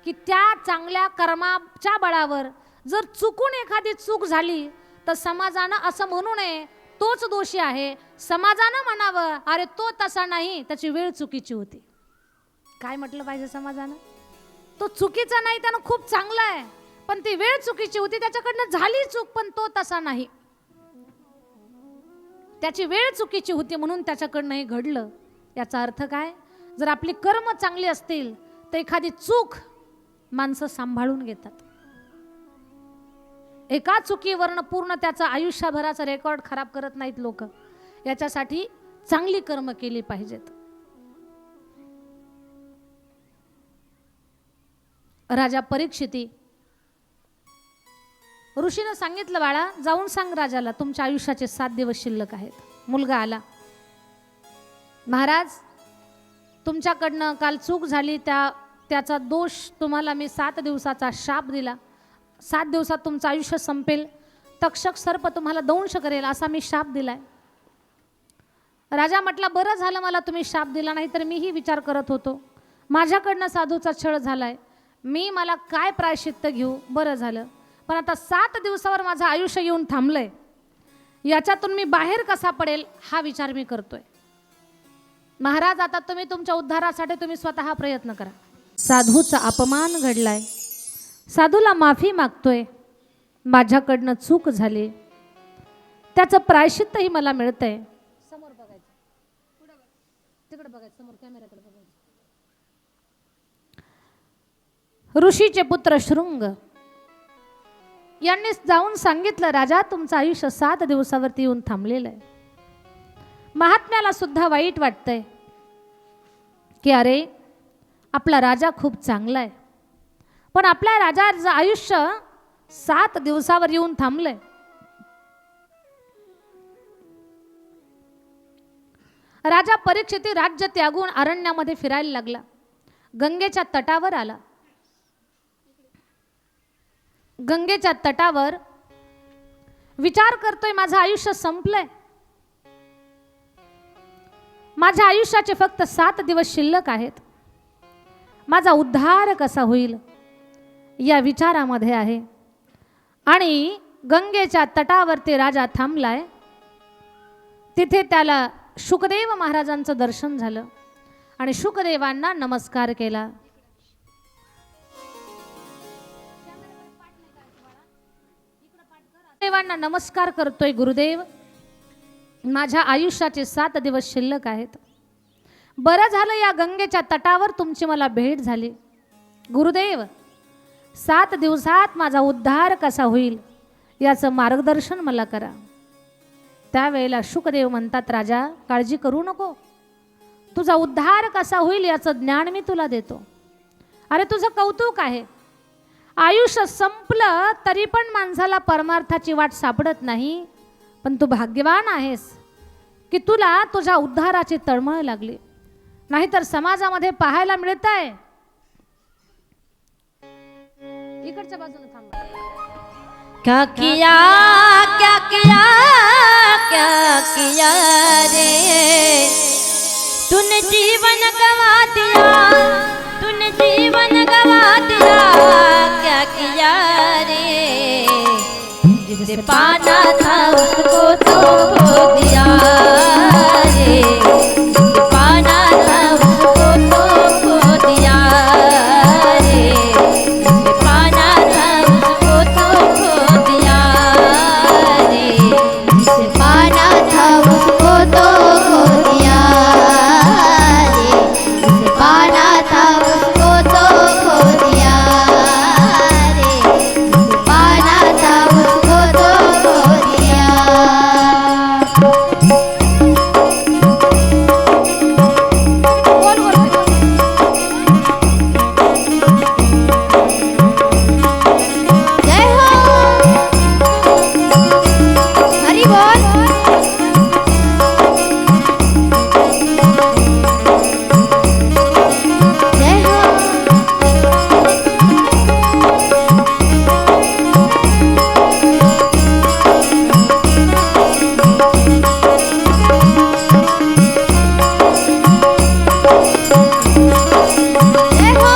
की त्या चांगल्या कर्माच्या बळावर जर चुकून एखादी चूक झाली तर समाजानं असं म्हणू नये तोच दोषी आहे. समाजानं म्हणावं अरे तो तसा नाही, त्याची वेळ चुकीची होती. काय म्हटलं पाहिजे समाजानं? तो चुकीचा नाही, त्यानं खूप चांगला आहे, पण ती वेळ चुकीची होती, त्याच्याकडनं झाली चूक, पण तो तसा नाही, त्याची वेळ चुकीची होती म्हणून त्याच्याकडनं हे घडलं. याचा अर्थ काय? जर आपली कर्म चांगली असतील तर एखादी चूक माणसं सांभाळून घेतात. एका चुकीवरनं पूर्ण त्याचं आयुष्यभराचं रेकॉर्ड खराब करत नाहीत लोक. याच्यासाठी चांगली कर्म केली पाहिजेत. राजा परीक्षिती ऋषीनं सांगितलं, बाळा जाऊन सांग राजाला तुमच्या आयुष्याचे 7 दिवस शिल्लक आहेत. मुलगा आला, महाराज तुमच्याकडनं काल चूक झाली, त्याचा दोष तुम्हाला मी 7 दिवसाचा शाप दिला. 7 दिवसात तुमचं आयुष्य संपेल, तक्षक सर्प तुम्हाला दंश करेल असा मी शाप दिलाय. राजा म्हटला, बरं झालं मला तुम्ही शाप दिला, नाही तर मीही विचार करत होतो माझ्याकडनं साधूचा छळ झालाय, मला काय प्रायश्चित्त घेऊ. बरं झालं, पण आता 7 दिवसावर माझं आयुष्य येऊन थांबलंय, याच्यातून मी बाहेर कसा पडेल हा विचार मी करतोय. महाराज आता तुम्ही तुमच्या उद्धारासाठी तुम्ही स्वतः प्रयत्न करा. साधूचा अपमान घडलाय, साधूला माफी मागतोय, माझ्याकडनं चूक झाली, त्याचं प्रायश्चित्तही मला मिळतंय. समोर बघायचं, तिकडे बघायचं, समोर कॅमेऱ्याकडे बघायचं. ऋषीचे पुत्र शृंग यांनी जाऊन सांगितलं, राजा तुमचं आयुष्य 7 दिवसावरती येऊन थांबलेलं आहे. महात्म्याला सुद्धा वाईट वाटतंय की अरे आपला राजा खूप चांगला आहे, पण आपल्या राजाचं आयुष्य 7 दिवसावर येऊन थांबलंय. राजा परीक्षिती राज्य त्यागून अरण्यामध्ये फिरायला लागला. गंगेच्या तटावर आला. गंगेच्या तटावर विचार करतोय, माझं आयुष्य संपलंय, माझ्या आयुष्याचे फक्त 7 दिवस शिल्लक आहेत, माझा उद्धार कसा होईल या विचारामध्ये आहे. आणि गंगेच्या तटावरती राजा थांबलाय. तिथे त्याला शुकदेव महाराजांचं दर्शन झालं आणि शुकदेवांना नमस्कार केला. देवांना नमस्कार करतोय, गुरुदेव माझ्या आयुष्याचे 7 दिवस शिल्लक आहेत, बरं झालं या गंगेच्या तटावर तुमची मला भेट झाली. गुरुदेव 7 दिवसात माझा उद्धार कसा होईल याचं मार्गदर्शन मला करा. त्यावेळेला शुकदेव म्हणतात, राजा काळजी करू नको, तुझा उद्धार कसा होईल याचं ज्ञान मी तुला देतो. अरे तुझं कौतुक आहे, आयुष्य संपलं तरी पण माणसाला परमार्थाची वाट सापडत नाही, पण तू भाग्यवान आहेस की तुला तुझ्या उद्धाराची तळमळ लागली. नाहीतर समाजामध्ये पाहायला मिळत आहे, इकडच्या बाजूने थांबा, क्या किया क्या किया रे तूने जीवन गवा दिया, तूने जीवन गवा दिया, क्या किया रे? जिसे पाना था उसको तो खो दिया रे, जिसे पाना था उसको तो खो दिया रे, जिसे पाना था उसको तो खो दिया रे, जिसे पाना था उसको तो खो दिया रे, जिसे पाना था उसको तो खो दिया रे, जिसे पाना था उसको तो खो दिया। बोल बोल बोल. जय हो हरि बोल। जय हो जय हो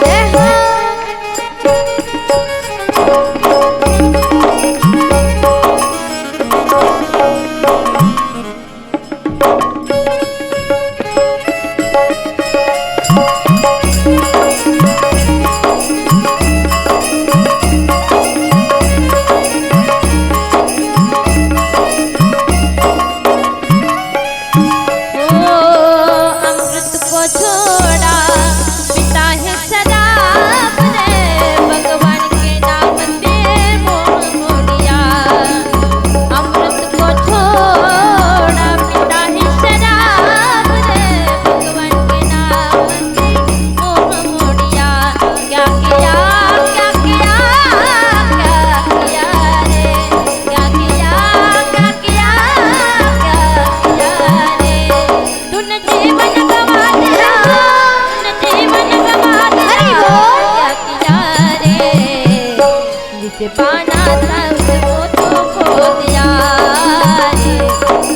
जय हो अमृत को छोड़ा पिता है शराब रे, भगवान के नाम पे मोह मोड़िया। अमृत को छोड़ा पिता है शराब रे, भगवान के नाम पे मोह मोड़िया। क्या किया, क्या किया, क्या किया रे? क्या किया, क्या किया, क्या किया रे? तूने जीवन गवा दिया, तूने जीवन गवा दिया, क्या किया रे? जिसे पाना था उसको तो खो दिया रे,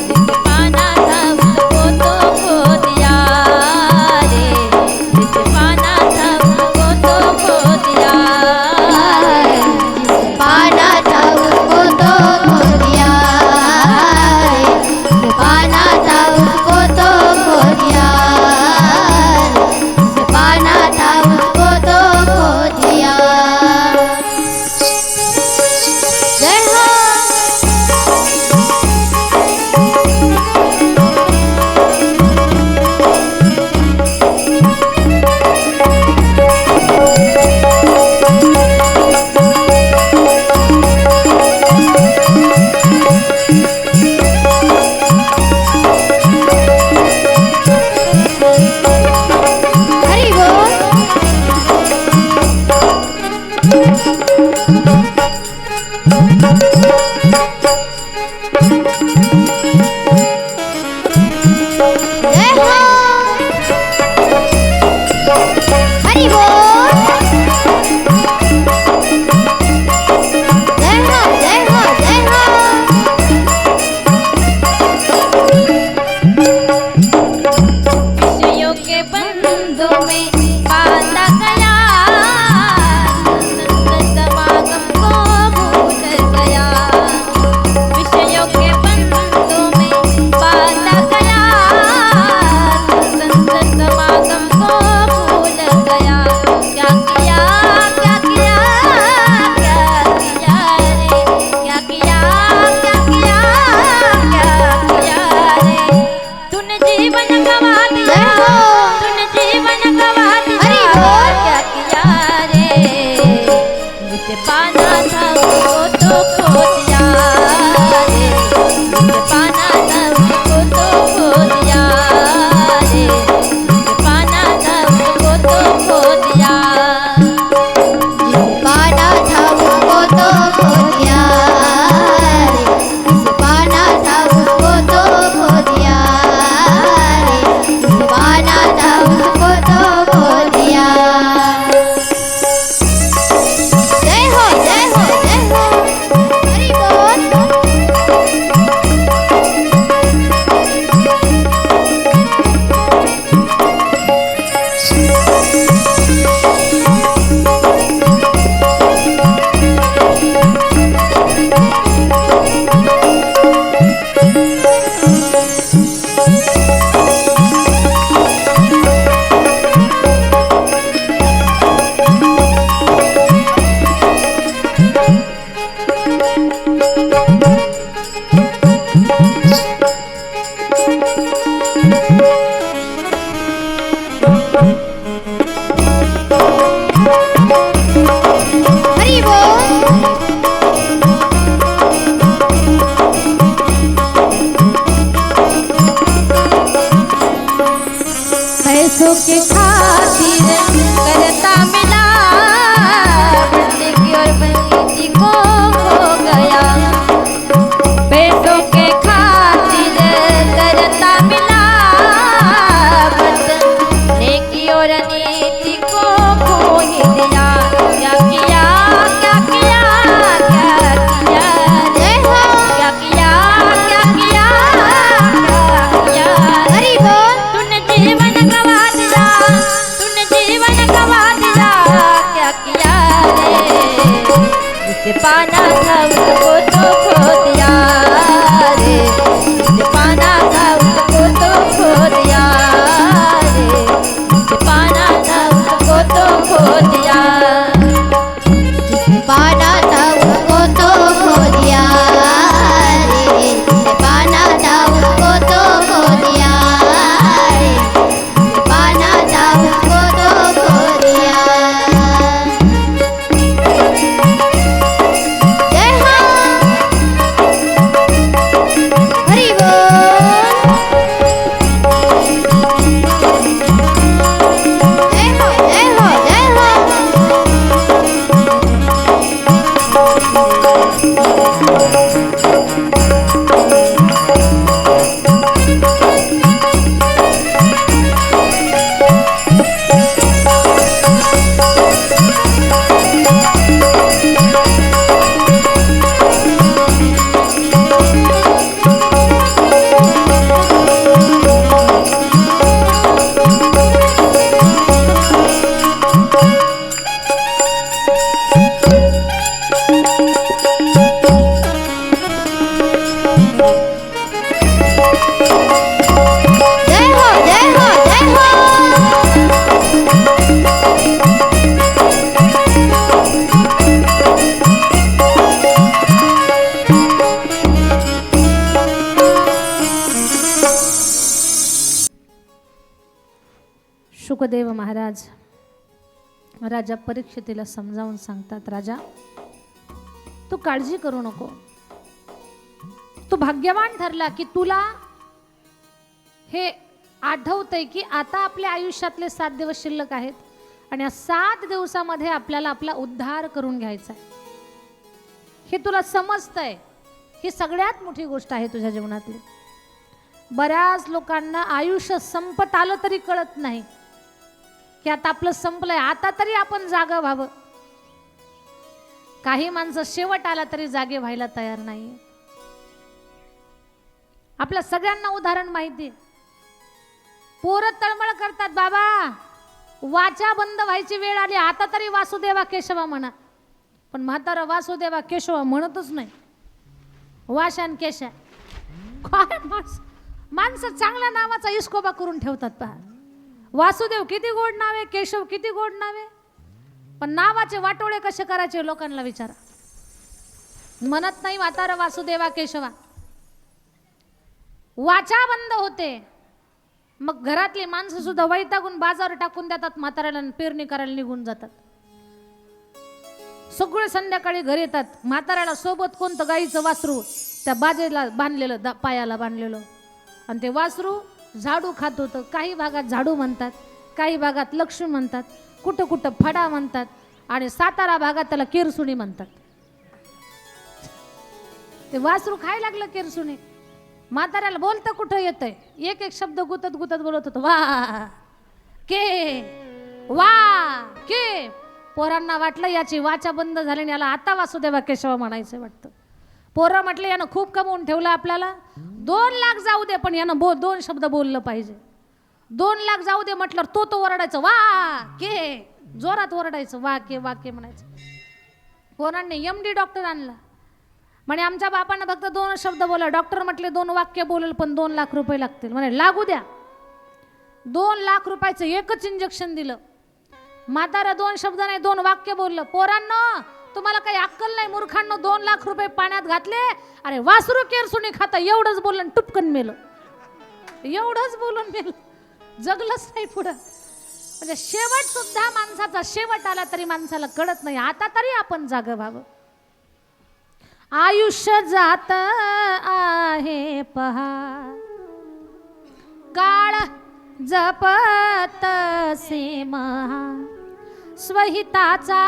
जिसे पाना था उसको तो खो दिया रे, जिसे पाना था उसको तो खो दिया रे। जिसे पाना था उसको तो खो दिया रे, जिसे पाना था उसको तो खो दिया रे, जिसे पाना था उसको तो खो दिया। जय हो हरि बोल। जय हो हरि बोल। जय हो जय हो जय हो विषयों के बंधों में बांधा गया, संत समागम को भूल गया। विषयों के बंधों में बांधा गया, संत समागम को भूल गया। क्या किया, क्या किया, क्या किया रे? क्या किया, क्या किया, क्या किया रे? तूने जीवन गवा दिया, जय हो तूने जीवन गवा दिया, हरि बोल। क्या किया रे? जिसे पाना था उसको तो खो दिया रे, जिसे पाना था उसको तो खो दिया रे, जिसे पाना था उसको तो खो दिया। जिसे पाना था उसको तो खो दिया रे, जिसे पाना था उसको तो खो दिया रे, जिसे पाना था हरी बोल पैसों के खातिर करता मिला बनने की और बनती को हो गया पैसों के खातिर करता मिला बनने की और नीति को खो ही दिया क्या किया क्या किया क्या किया जय हो क्या किया क्या किया क्या किया हरी बोल तूने जीवन गवा दिया तूने जीवन गवा दिया क्या किया रे जिसे पाना था उसको तो खो दिया रे जिसे पाना था उसको तो खो दिया रे जिसे पाना था उसको तो खो दिया जिसने पाना था उसको तो खो दिया रे जिसने पाना था उसको तो खो दिया रे जिसने पाना था उसको तो खो दिया जय हो हरी बोल जय हो जय हो जय हो जय हो जय हो जय हो शुकदेव महाराज राजा परीक्षितीला समजावून सांगतात, राजा तू काळजी करू नको, तू भाग्यवान ठरला की तुला हे आठवतंय की आता आपल्या आयुष्यातले 7 दिवस शिल्लक आहेत आणि या 7 दिवसामध्ये आपल्याला आपला उद्धार करून घ्यायचा आहे. हे तुला समजतंय. ही सगळ्यात मोठी गोष्ट आहे तुझ्या जीवनातली. बऱ्याच लोकांना आयुष्य संपत आलं तरी कळत नाही की आता आपलं संपलंय, आता तरी आपण जागा व्हावं. काही माणसं शेवट आला तरी जागे व्हायला तयार नाही. आपल्या सगळ्यांना उदाहरण माहिती आहे. पोरं तळमळ करतात, बाबा वाचा बंद व्हायची वेळ आली, आता तरी वासुदेवा केशवा म्हणा. पण म्हातारा वासुदेवा केशवा म्हणतच नाही. वाशान केशा काय माणसं चांगल्या नावाचा इस्कोबा करून ठेवतात. पहा, वासुदेव किती गोड नाव आहे, केशव किती गोड नाव आहे, पण नावाचे वाटोळे कसे करायचे लोकांना विचारा. म्हणत नाही म्हातारा वासुदेवा केशवा. वाचा बंद होते, मग घरातली माणसं सुद्धा वैतागून बाजार टाकून देतात, म्हाताऱ्याला पेरणी करायला निघून जातात. सगळे संध्याकाळी घरी येतात. म्हाताऱ्याला सोबत कोणतं गाईचं वासरू त्या बाजेला बांधलेलं, पायाला बांधलेलं, आणि ते वासरू झाडू खात होतं. काही भागात झाडू म्हणतात, काही भागात लक्ष्मी म्हणतात, कुठं कुठं फडा म्हणतात, आणि सातारा भागात त्याला केरसुणी म्हणतात. ते वासरू खायला लागलं केरसुणी. म्हाताऱ्याला बोलतं कुठं येतंय, एक एक शब्द गुतत गुतत बोलत होतं, वा के. पोरांना वाटलं याची वाचा बंद झाली आणि याला आता वासुदेवा केशव म्हणायचं वाटतं. पोरं म्हटलं यानं खूप कमवून ठेवलं आपल्याला, 2 लाख जाऊ दे पण यानं 2 शब्द बोललं पाहिजे. 2 लाख जाऊ दे म्हटलं तो ओरडायचं, वा के, जोरात ओरडायचं, वा के म्हणायचं. पोरांनी MD डॉक्टर आणला. म्हणे आमच्या बापांना फक्त 2 शब्द बोला. डॉक्टर म्हटले 2 वाक्य बोलेल पण 2 लाख रुपये लागतील. म्हणे लागू द्या. 2 लाख रुपयाचं एकच इंजेक्शन दिलं. म्हातारा 2 शब्द नाही 2 वाक्य बोललं. पोरांनो तुम्हाला काही अक्कल नाही मूर्खांनो, 2 लाख रुपये पाण्यात घातले. अरे वासरू केरसुणी खाता एवढंच बोललं आणि टुपकन मेलं. एवढंच बोलून मेलं, जगलंच नाही पुढं. म्हणजे शेवट सुद्धा माणसाचा शेवट आला तरी माणसाला कळत नाही. आता तरी आपण जागं व्हावं. आयुष्य जात आहे पहा, काळ जपत से महा, स्वहिताचा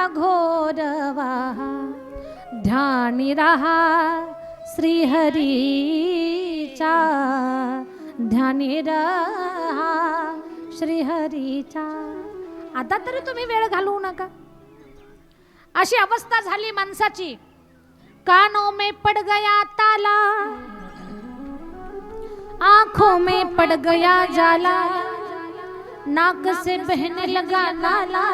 घोर वाहा, ध्यानी रहा श्रीहरीचा, ध्यानी रहा श्रीहरीचा. आता तरी तुम्ही वेळ घालवू नका. अशी अवस्था झाली माणसाची. कानों में पड़ गया ताला, आंखों में पड़ गया जाला, नाक से बहने लगा नाला,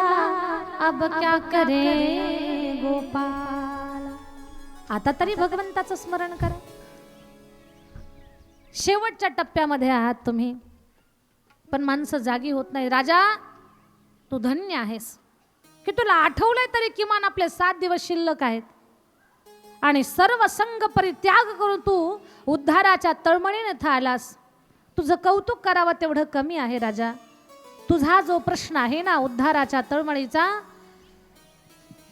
अब क्या करे गोपाल. आता तरी भगवंताचं स्मरण करा. शेवटच्या टप्प्यामध्ये आहात तुम्ही, पण माणसं जागी होत नाही. राजा तू धन्य आहेस की तुला आठवलंय तरी किमान आपले 7 दिवस शिल्लक आहेत आणि सर्व संग परित्याग करून तू उद्धाराच्या तळमळीने आलास. तुझं कौतुक करावं तेवढं कमी आहे राजा. तुझा जो प्रश्न आहे ना उद्धाराच्या तळमळीचा,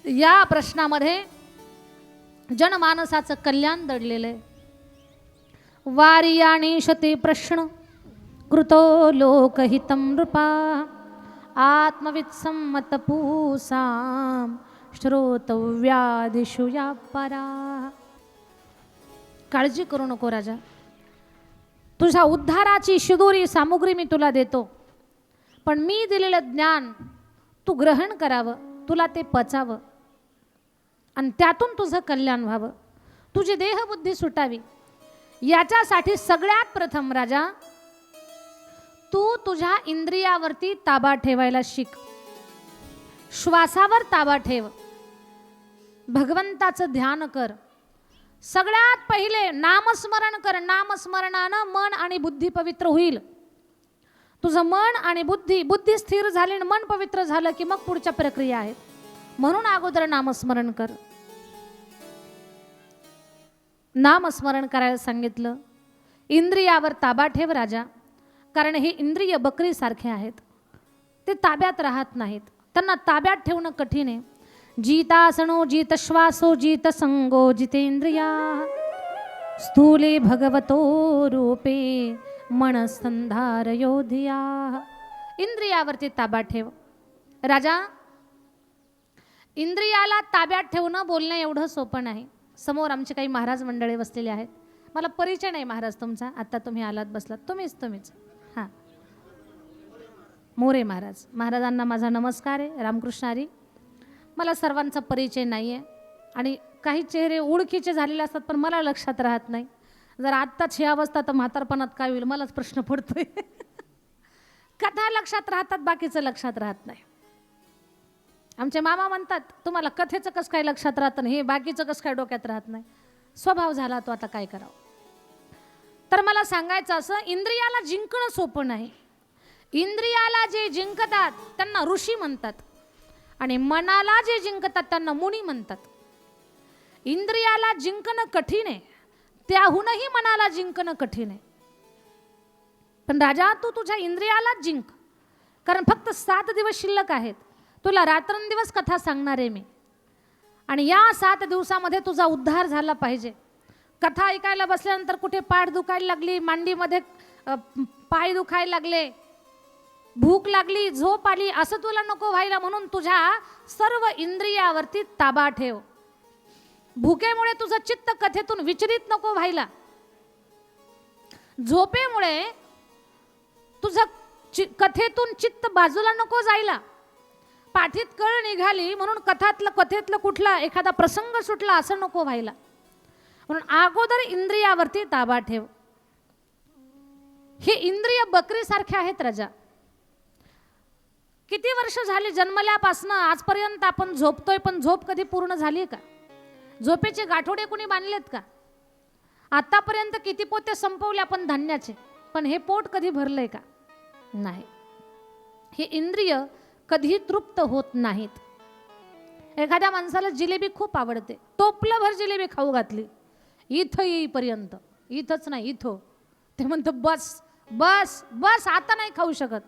या प्रश्नामध्ये जनमानसाचं कल्याण दडलेलं आहे. वारी आणि शती प्रश्न कृतो लोकहितं नृपा, आत्मवित्सम्मत पूसां श्रोतव्यादिषु या परा. काळजी करू नको राजा. तुझ्या उद्धाराची शिदोरी सामुग्री मी तुला देतो, पण मी दिलेलं ज्ञान तू ग्रहण करावं, तुला ते पचावं आणि त्यातून तुझं कल्याण व्हावं, तुझी देहबुद्धी सुटावी. याच्यासाठी सगळ्यात प्रथम राजा तू तुझ्या इंद्रियावरती ताबा ठेवायला शिक. श्वासावर ताबा ठेव, भगवंताचं ध्यान कर. सगळ्यात पहिले नामस्मरण कर. नामस्मरणानं मन आणि बुद्धी पवित्र होईल. तुझं मन आणि बुद्धी स्थिर झाली आणि मन पवित्र झालं की मग पुढच्या प्रक्रिया आहेत. म्हणून अगोदर नामस्मरण कर. नामस्मरण करायला सांगितलं. इंद्रियावर ताबा ठेव राजा, कारण हे इंद्रिय बकरीसारखे आहेत. ते ताब्यात राहत नाहीत. त्यांना ताब्यात ठेवणं कठीण आहे. जितासनो जितश्वासो जितसंगो जितेंद्रिया, स्थूले भगवतो रूपे मनस्तंधारयो धिया. इंद्रियावरती ताबा ठेव राजा. इंद्रियाला ताब्यात ठेवणं बोलणं एवढं सोपं नाही. समोर आमचे काही महाराज मंडळी बसलेले आहेत. मला परिचय नाही महाराज तुमचा, आता तुम्ही आलात बसलात. तुम्हीच हां, मोरे महाराज. महाराजांना माझा नमस्कार आहे. रामकृष्ण हरी. मला सर्वांचा परिचय नाही आहे आणि काही चेहरे ओळखीचे झालेले असतात पण मला लक्षात राहत नाही. जर आत्ताच ही अवस्था तर म्हातारपणात काय होईल मलाच प्रश्न पडतोय. कथा लक्षात राहतात, बाकीचं लक्षात राहत नाही. आमचे मामा म्हणतात तुम्हाला कथेचं कसं काय लक्षात राहतं हे बाकीचं कसं काय डोक्यात राहत नाही. स्वभाव झाला तो, आता काय करावं. तर मला सांगायचं असं, इंद्रियाला जिंकणं सोपं नाही. इंद्रियाला जे जिंकतात त्यांना ऋषी म्हणतात आणि मनाला जे जिंकतात त्यांना मुनी म्हणतात. इंद्रियाला जिंकणं कठीण आहे, त्याहूनही मनाला जिंकणं कठीण आहे. पण राजा तू तुझ्या इंद्रियालाच जिंक, कारण फक्त 7 दिवस शिल्लक आहेत. तुला रात्रंदिवस कथा सांगणार आहे मी आणि या 7 दिवसामध्ये तुझा उद्धार झाला पाहिजे. कथा ऐकायला बसल्यानंतर कुठे पाठ दुखायला लागली, मांडीमध्ये पाय दुखायला लागले, भूक लागली, झोप आली, असं तुला नको व्हायला. म्हणून तुझ्या सर्व इंद्रियावरती ताबा ठेव. भुकेमुळे तुझं चित्त कथेतून विचलित नको व्हायला. झोपेमुळे तुझं कथेतून चित्त बाजूला नको जायला. पाठीत कळ निघाली म्हणून कथेतलं कुठला एखादा प्रसंग सुटला असं नको व्हायला. म्हणून अगोदर इंद्रियावरती ताबा ठेव. हे इंद्रिय बकरीसारखे आहेत राजा. किती वर्ष झाली जन्मल्यापासनं आजपर्यंत आपण झोपतोय, पण झोप कधी पूर्ण झाली का? झोपेचे गाठोडे कुणी बांधलेत का? आतापर्यंत किती पोते संपवले आपण धान्याचे, पण हे पोट कधी भरलंय का? नाही. हे इंद्रिय कधी तृप्त होत नाहीत. एखाद्या माणसाला जिलेबी खूप आवडते, टोपलंभर जिलेबी खाऊ घातली, इथं येईपर्यंत, इथंच नाही इथं, ते म्हणतं बस बस बस, आता नाही खाऊ शकत.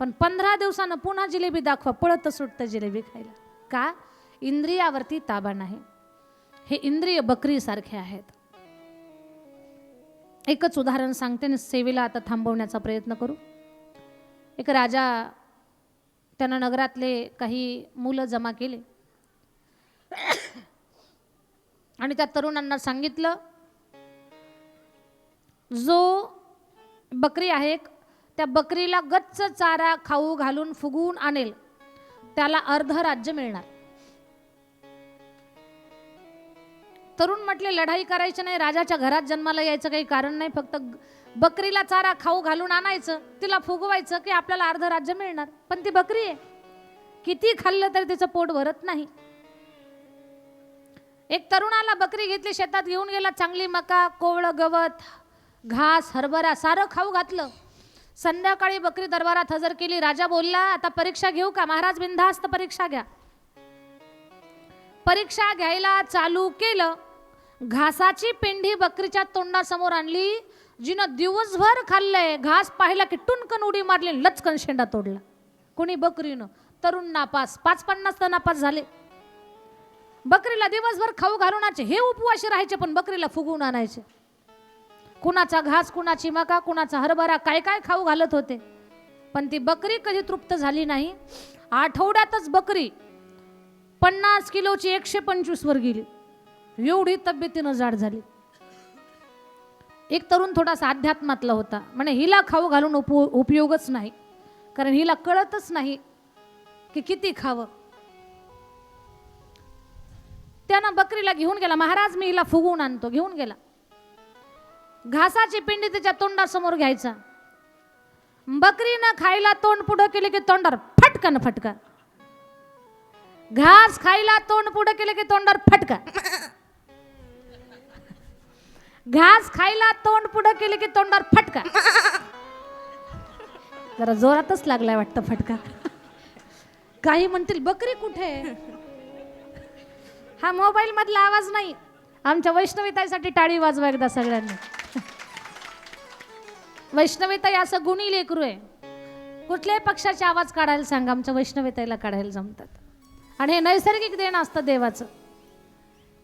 पण 15 दिवसानं पुन्हा जिलेबी दाखवा, पळत सुटतं जिलेबी खायला. का? इंद्रियावरती ताबा नाही. हे इंद्रिय बकरीसारखे आहेत. एकच उदाहरण सांगते आणि सेवेला आता थांबवण्याचा प्रयत्न करू. एक राजा, त्यानं नगरातले काही मुलं जमा केले आणि त्या तरुणांना सांगितलं, जो बकरी आहे त्या बकरीला गच्च चारा खाऊ घालून फुगवून आणेल त्याला अर्ध राज्य मिळणार. तरुण म्हटले, लढाई करायची नाही, राजाच्या घरात जन्माला यायचं काही कारण नाही, फक्त बकरीला चारा खाऊ घालून आणायचं, तिला फुगवायचं की आपल्याला अर्ध राज्य मिळणार. पण ती बकरी आहे, किती खाल्लं तरी तिचं पोट भरत नाही. एक तरुणाला बकरी घेतली, शेतात घेऊन गेला, चांगली मका, कोवळं गवत, घास, हरभरा सारं खाऊ घातलं. संध्याकाळी बकरी दरबारात हजर केली. राजा बोलला, आता परीक्षा घेऊ का? महाराज बिनधास्त परीक्षा घ्या. परीक्षा घ्यायला चालू केलं. घासाची पेंढी बकरीच्या तोंडासमोर आणली. जिनं दिवसभर खाल्लंय, घास पाहिला की टुनकन उडी मारली, लचकन शेंडा तोडला. कोणी? बकरीनं. तरुण नापास, 5-50 तर नापास झाले. बकरीला दिवसभर खाऊ घालूनाचे, हे उपवाशी राहायचे, पण बकरीला फुगवून आणायचे. कुणाचा घास, कुणाची मका, कुणाचा हरभरा, काय काय खाऊ घालत होते, पण ती बकरी कधी तृप्त झाली नाही. आठवड्यातच बकरी 50 किलोची 125 वर गेली. एवढी तब्येतीनं जाड झाली. एक तरुण थोडासा अध्यात्मातला होता, म्हणे हिला खाऊ घालून उपयोगच नाही, कारण हिला कळतच नाही की किती खावं. त्यानं बकरीला घेऊन गेला. महाराज मी हिला फुगवून आणतो. घेऊन गेला. घासाची पिंडी त्याच्या तोंडासमोर घ्यायचा. बकरीनं खायला तोंड पुढं केले की तोंडावर फटकन फटका. घास खायला तोंड पुढं केले की तोंडावर फटका. घास खायला तोंड पुढं केले की तोंडावर फटका. जरा जोरातच लागलाय वाटतं फटका. काही म्हणतील बकरी कुठे? हा मोबाईल मधला आवाज नाही. आमच्या वैष्णवीताईसाठी टाळी वाजवा एकदा सगळ्यांनी. वैष्णवीताई असं गुणी लेकरू आहे. कुठल्याही पक्षाचे आवाज काढायला सांगा, आमच्या वैष्णवीताईला काढायला जमतात. आणि हे नैसर्गिक देण असतं देवाचं.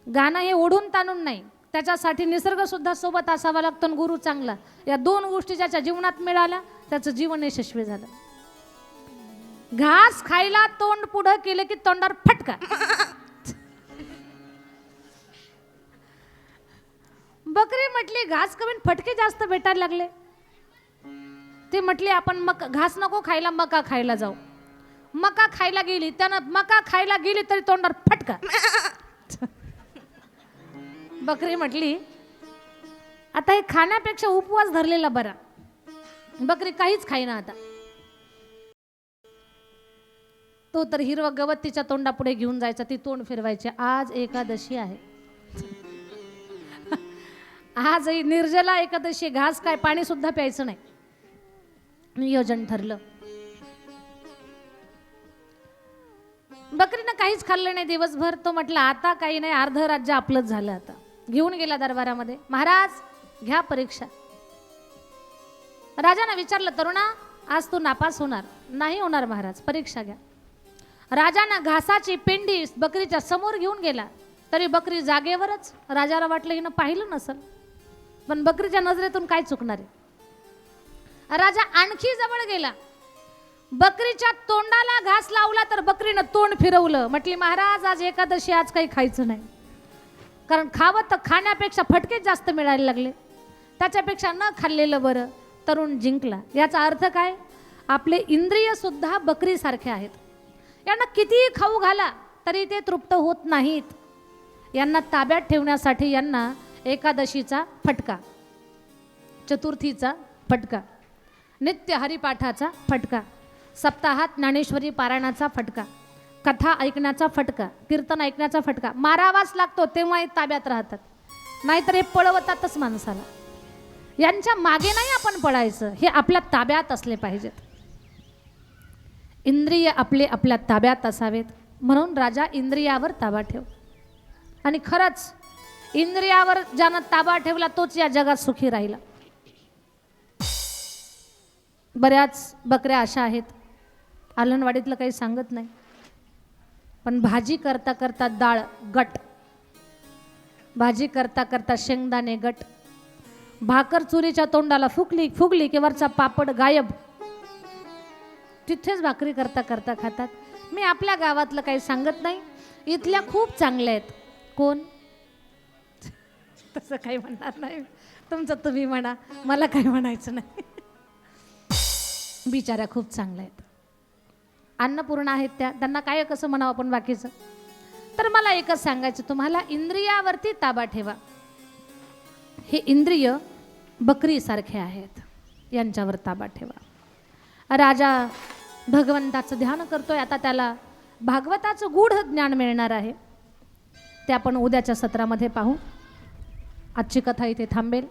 गाणं हे ओढून ताणून नाही, त्याच्यासाठी निसर्ग सुद्धा सोबत असावा लागतो आणि गुरु चांगला. या दोन गोष्टी ज्याच्या जीवनात मिळाल्या त्याचं जीवन यशस्वी झालं. घास खायला तोंड पुढं केलं की तोंडावर फटका. बकरी म्हटली, घास कमी फटके जास्त भेटायला लागले. ते म्हटले, आपण घास नको खायला, मका खायला जाऊ. मका खायला गेली. त्यानं मका खायला गेली तरी तोंडावर फटका. बकरी म्हटली, आता हे खाण्यापेक्षा उपवास धरलेला बरा. बकरी काहीच खाईना आता. तो तर हिरवं गवत तिच्या तोंडापुढे घेऊन जायचा, ती तोंड फिरवायची. आज एकादशी आहे, आज निर्जला एकादशी. घास काय, पाणी सुद्धा प्यायचं नाही. नियोजन ठरलं. बकरीनं काहीच खाल्लं नाही दिवसभर. तो म्हटलं आता काही नाही, अर्ध राज्य आपलंच झालं. आता घेऊन गेला दरबारामध्ये. महाराज घ्या परीक्षा. राजाने विचारलं, तरुणा आज तू नापास होणार. नाही होणार महाराज, परीक्षा घ्या. राजानं घासाची पेंडी बकरीच्या समोर घेऊन गेला, तरी बकरी जागेवरच. राजाला वाटलं हिनं पाहिलं नसल, पण बकरीच्या नजरेतून काय चुकणार आहे. राजा आणखी जवळ गेला. बकरीच्या तोंडाला घास लावला तर बकरीनं तोंड फिरवलं. म्हटली, महाराज आज एकादशी, आज काही खायचं नाही. कारण खावं तर खाण्यापेक्षा फटकेच जास्त मिळायला लागले, त्याच्यापेक्षा न खाल्लेलं बरं. तरुण जिंकला. याचा अर्थ काय? आपले इंद्रिय सुद्धा बकरीसारखे आहेत. यांना कितीही खाऊ घाला तरी ते तृप्त होत नाहीत. यांना ताब्यात ठेवण्यासाठी यांना एकादशीचा फटका, चतुर्थीचा फटका, नित्य हरिपाठाचा फटका, सप्ताहात ज्ञानेश्वरी पारायणाचा फटका, कथा ऐकण्याचा फटका, कीर्तन ऐकण्याचा फटका मारावाच लागतो, तेव्हा हे ताब्यात राहतात. नाहीतर हे पळवतातच माणसाला. यांच्या मागे नाही आपण पळायचं, हे आपल्या ताब्यात असले पाहिजेत. इंद्रिय आपले आपल्या ताब्यात असावेत. म्हणून राजा इंद्रियावर ताबा ठेव. आणि खरंच इंद्रियावर ज्यानं ताबा ठेवला तोच या जगात सुखी राहिला. बऱ्याच बकऱ्या अशा आहेत, आलनवाडीतलं काही सांगत नाही, पण भाजी करता करता डाळ गट, भाजी करता करता शेंगदाणे गट, भाकर चुरीच्या तोंडाला फुगली की वरचा पापड गायब. तिथेच भाकरी करता करता खातात. मी आपल्या गावातलं काही सांगत नाही, इथल्या खूप चांगल्या आहेत. कोण? तसं काही म्हणणार नाही, तुमचं तुम्ही म्हणा, मला काही म्हणायचं नाही. बिचाऱ्या खूप चांगल्या आहेत, अन्नपूर्णा आहेत त्या, त्यांना काय कसं म्हणावं आपण बाकीचं. तर मला एकच सांगायचं तुम्हाला, इंद्रियावरती ताबा ठेवा. हे इंद्रिय बकरीसारखे आहेत, यांच्यावर ताबा ठेवा. राजा भगवंताचं ध्यान करतोय, आता त्याला भागवताचं गूढ ज्ञान मिळणार आहे. ते आपण उद्याच्या सत्रामध्ये पाहू. आजची कथा इथे थांबेल.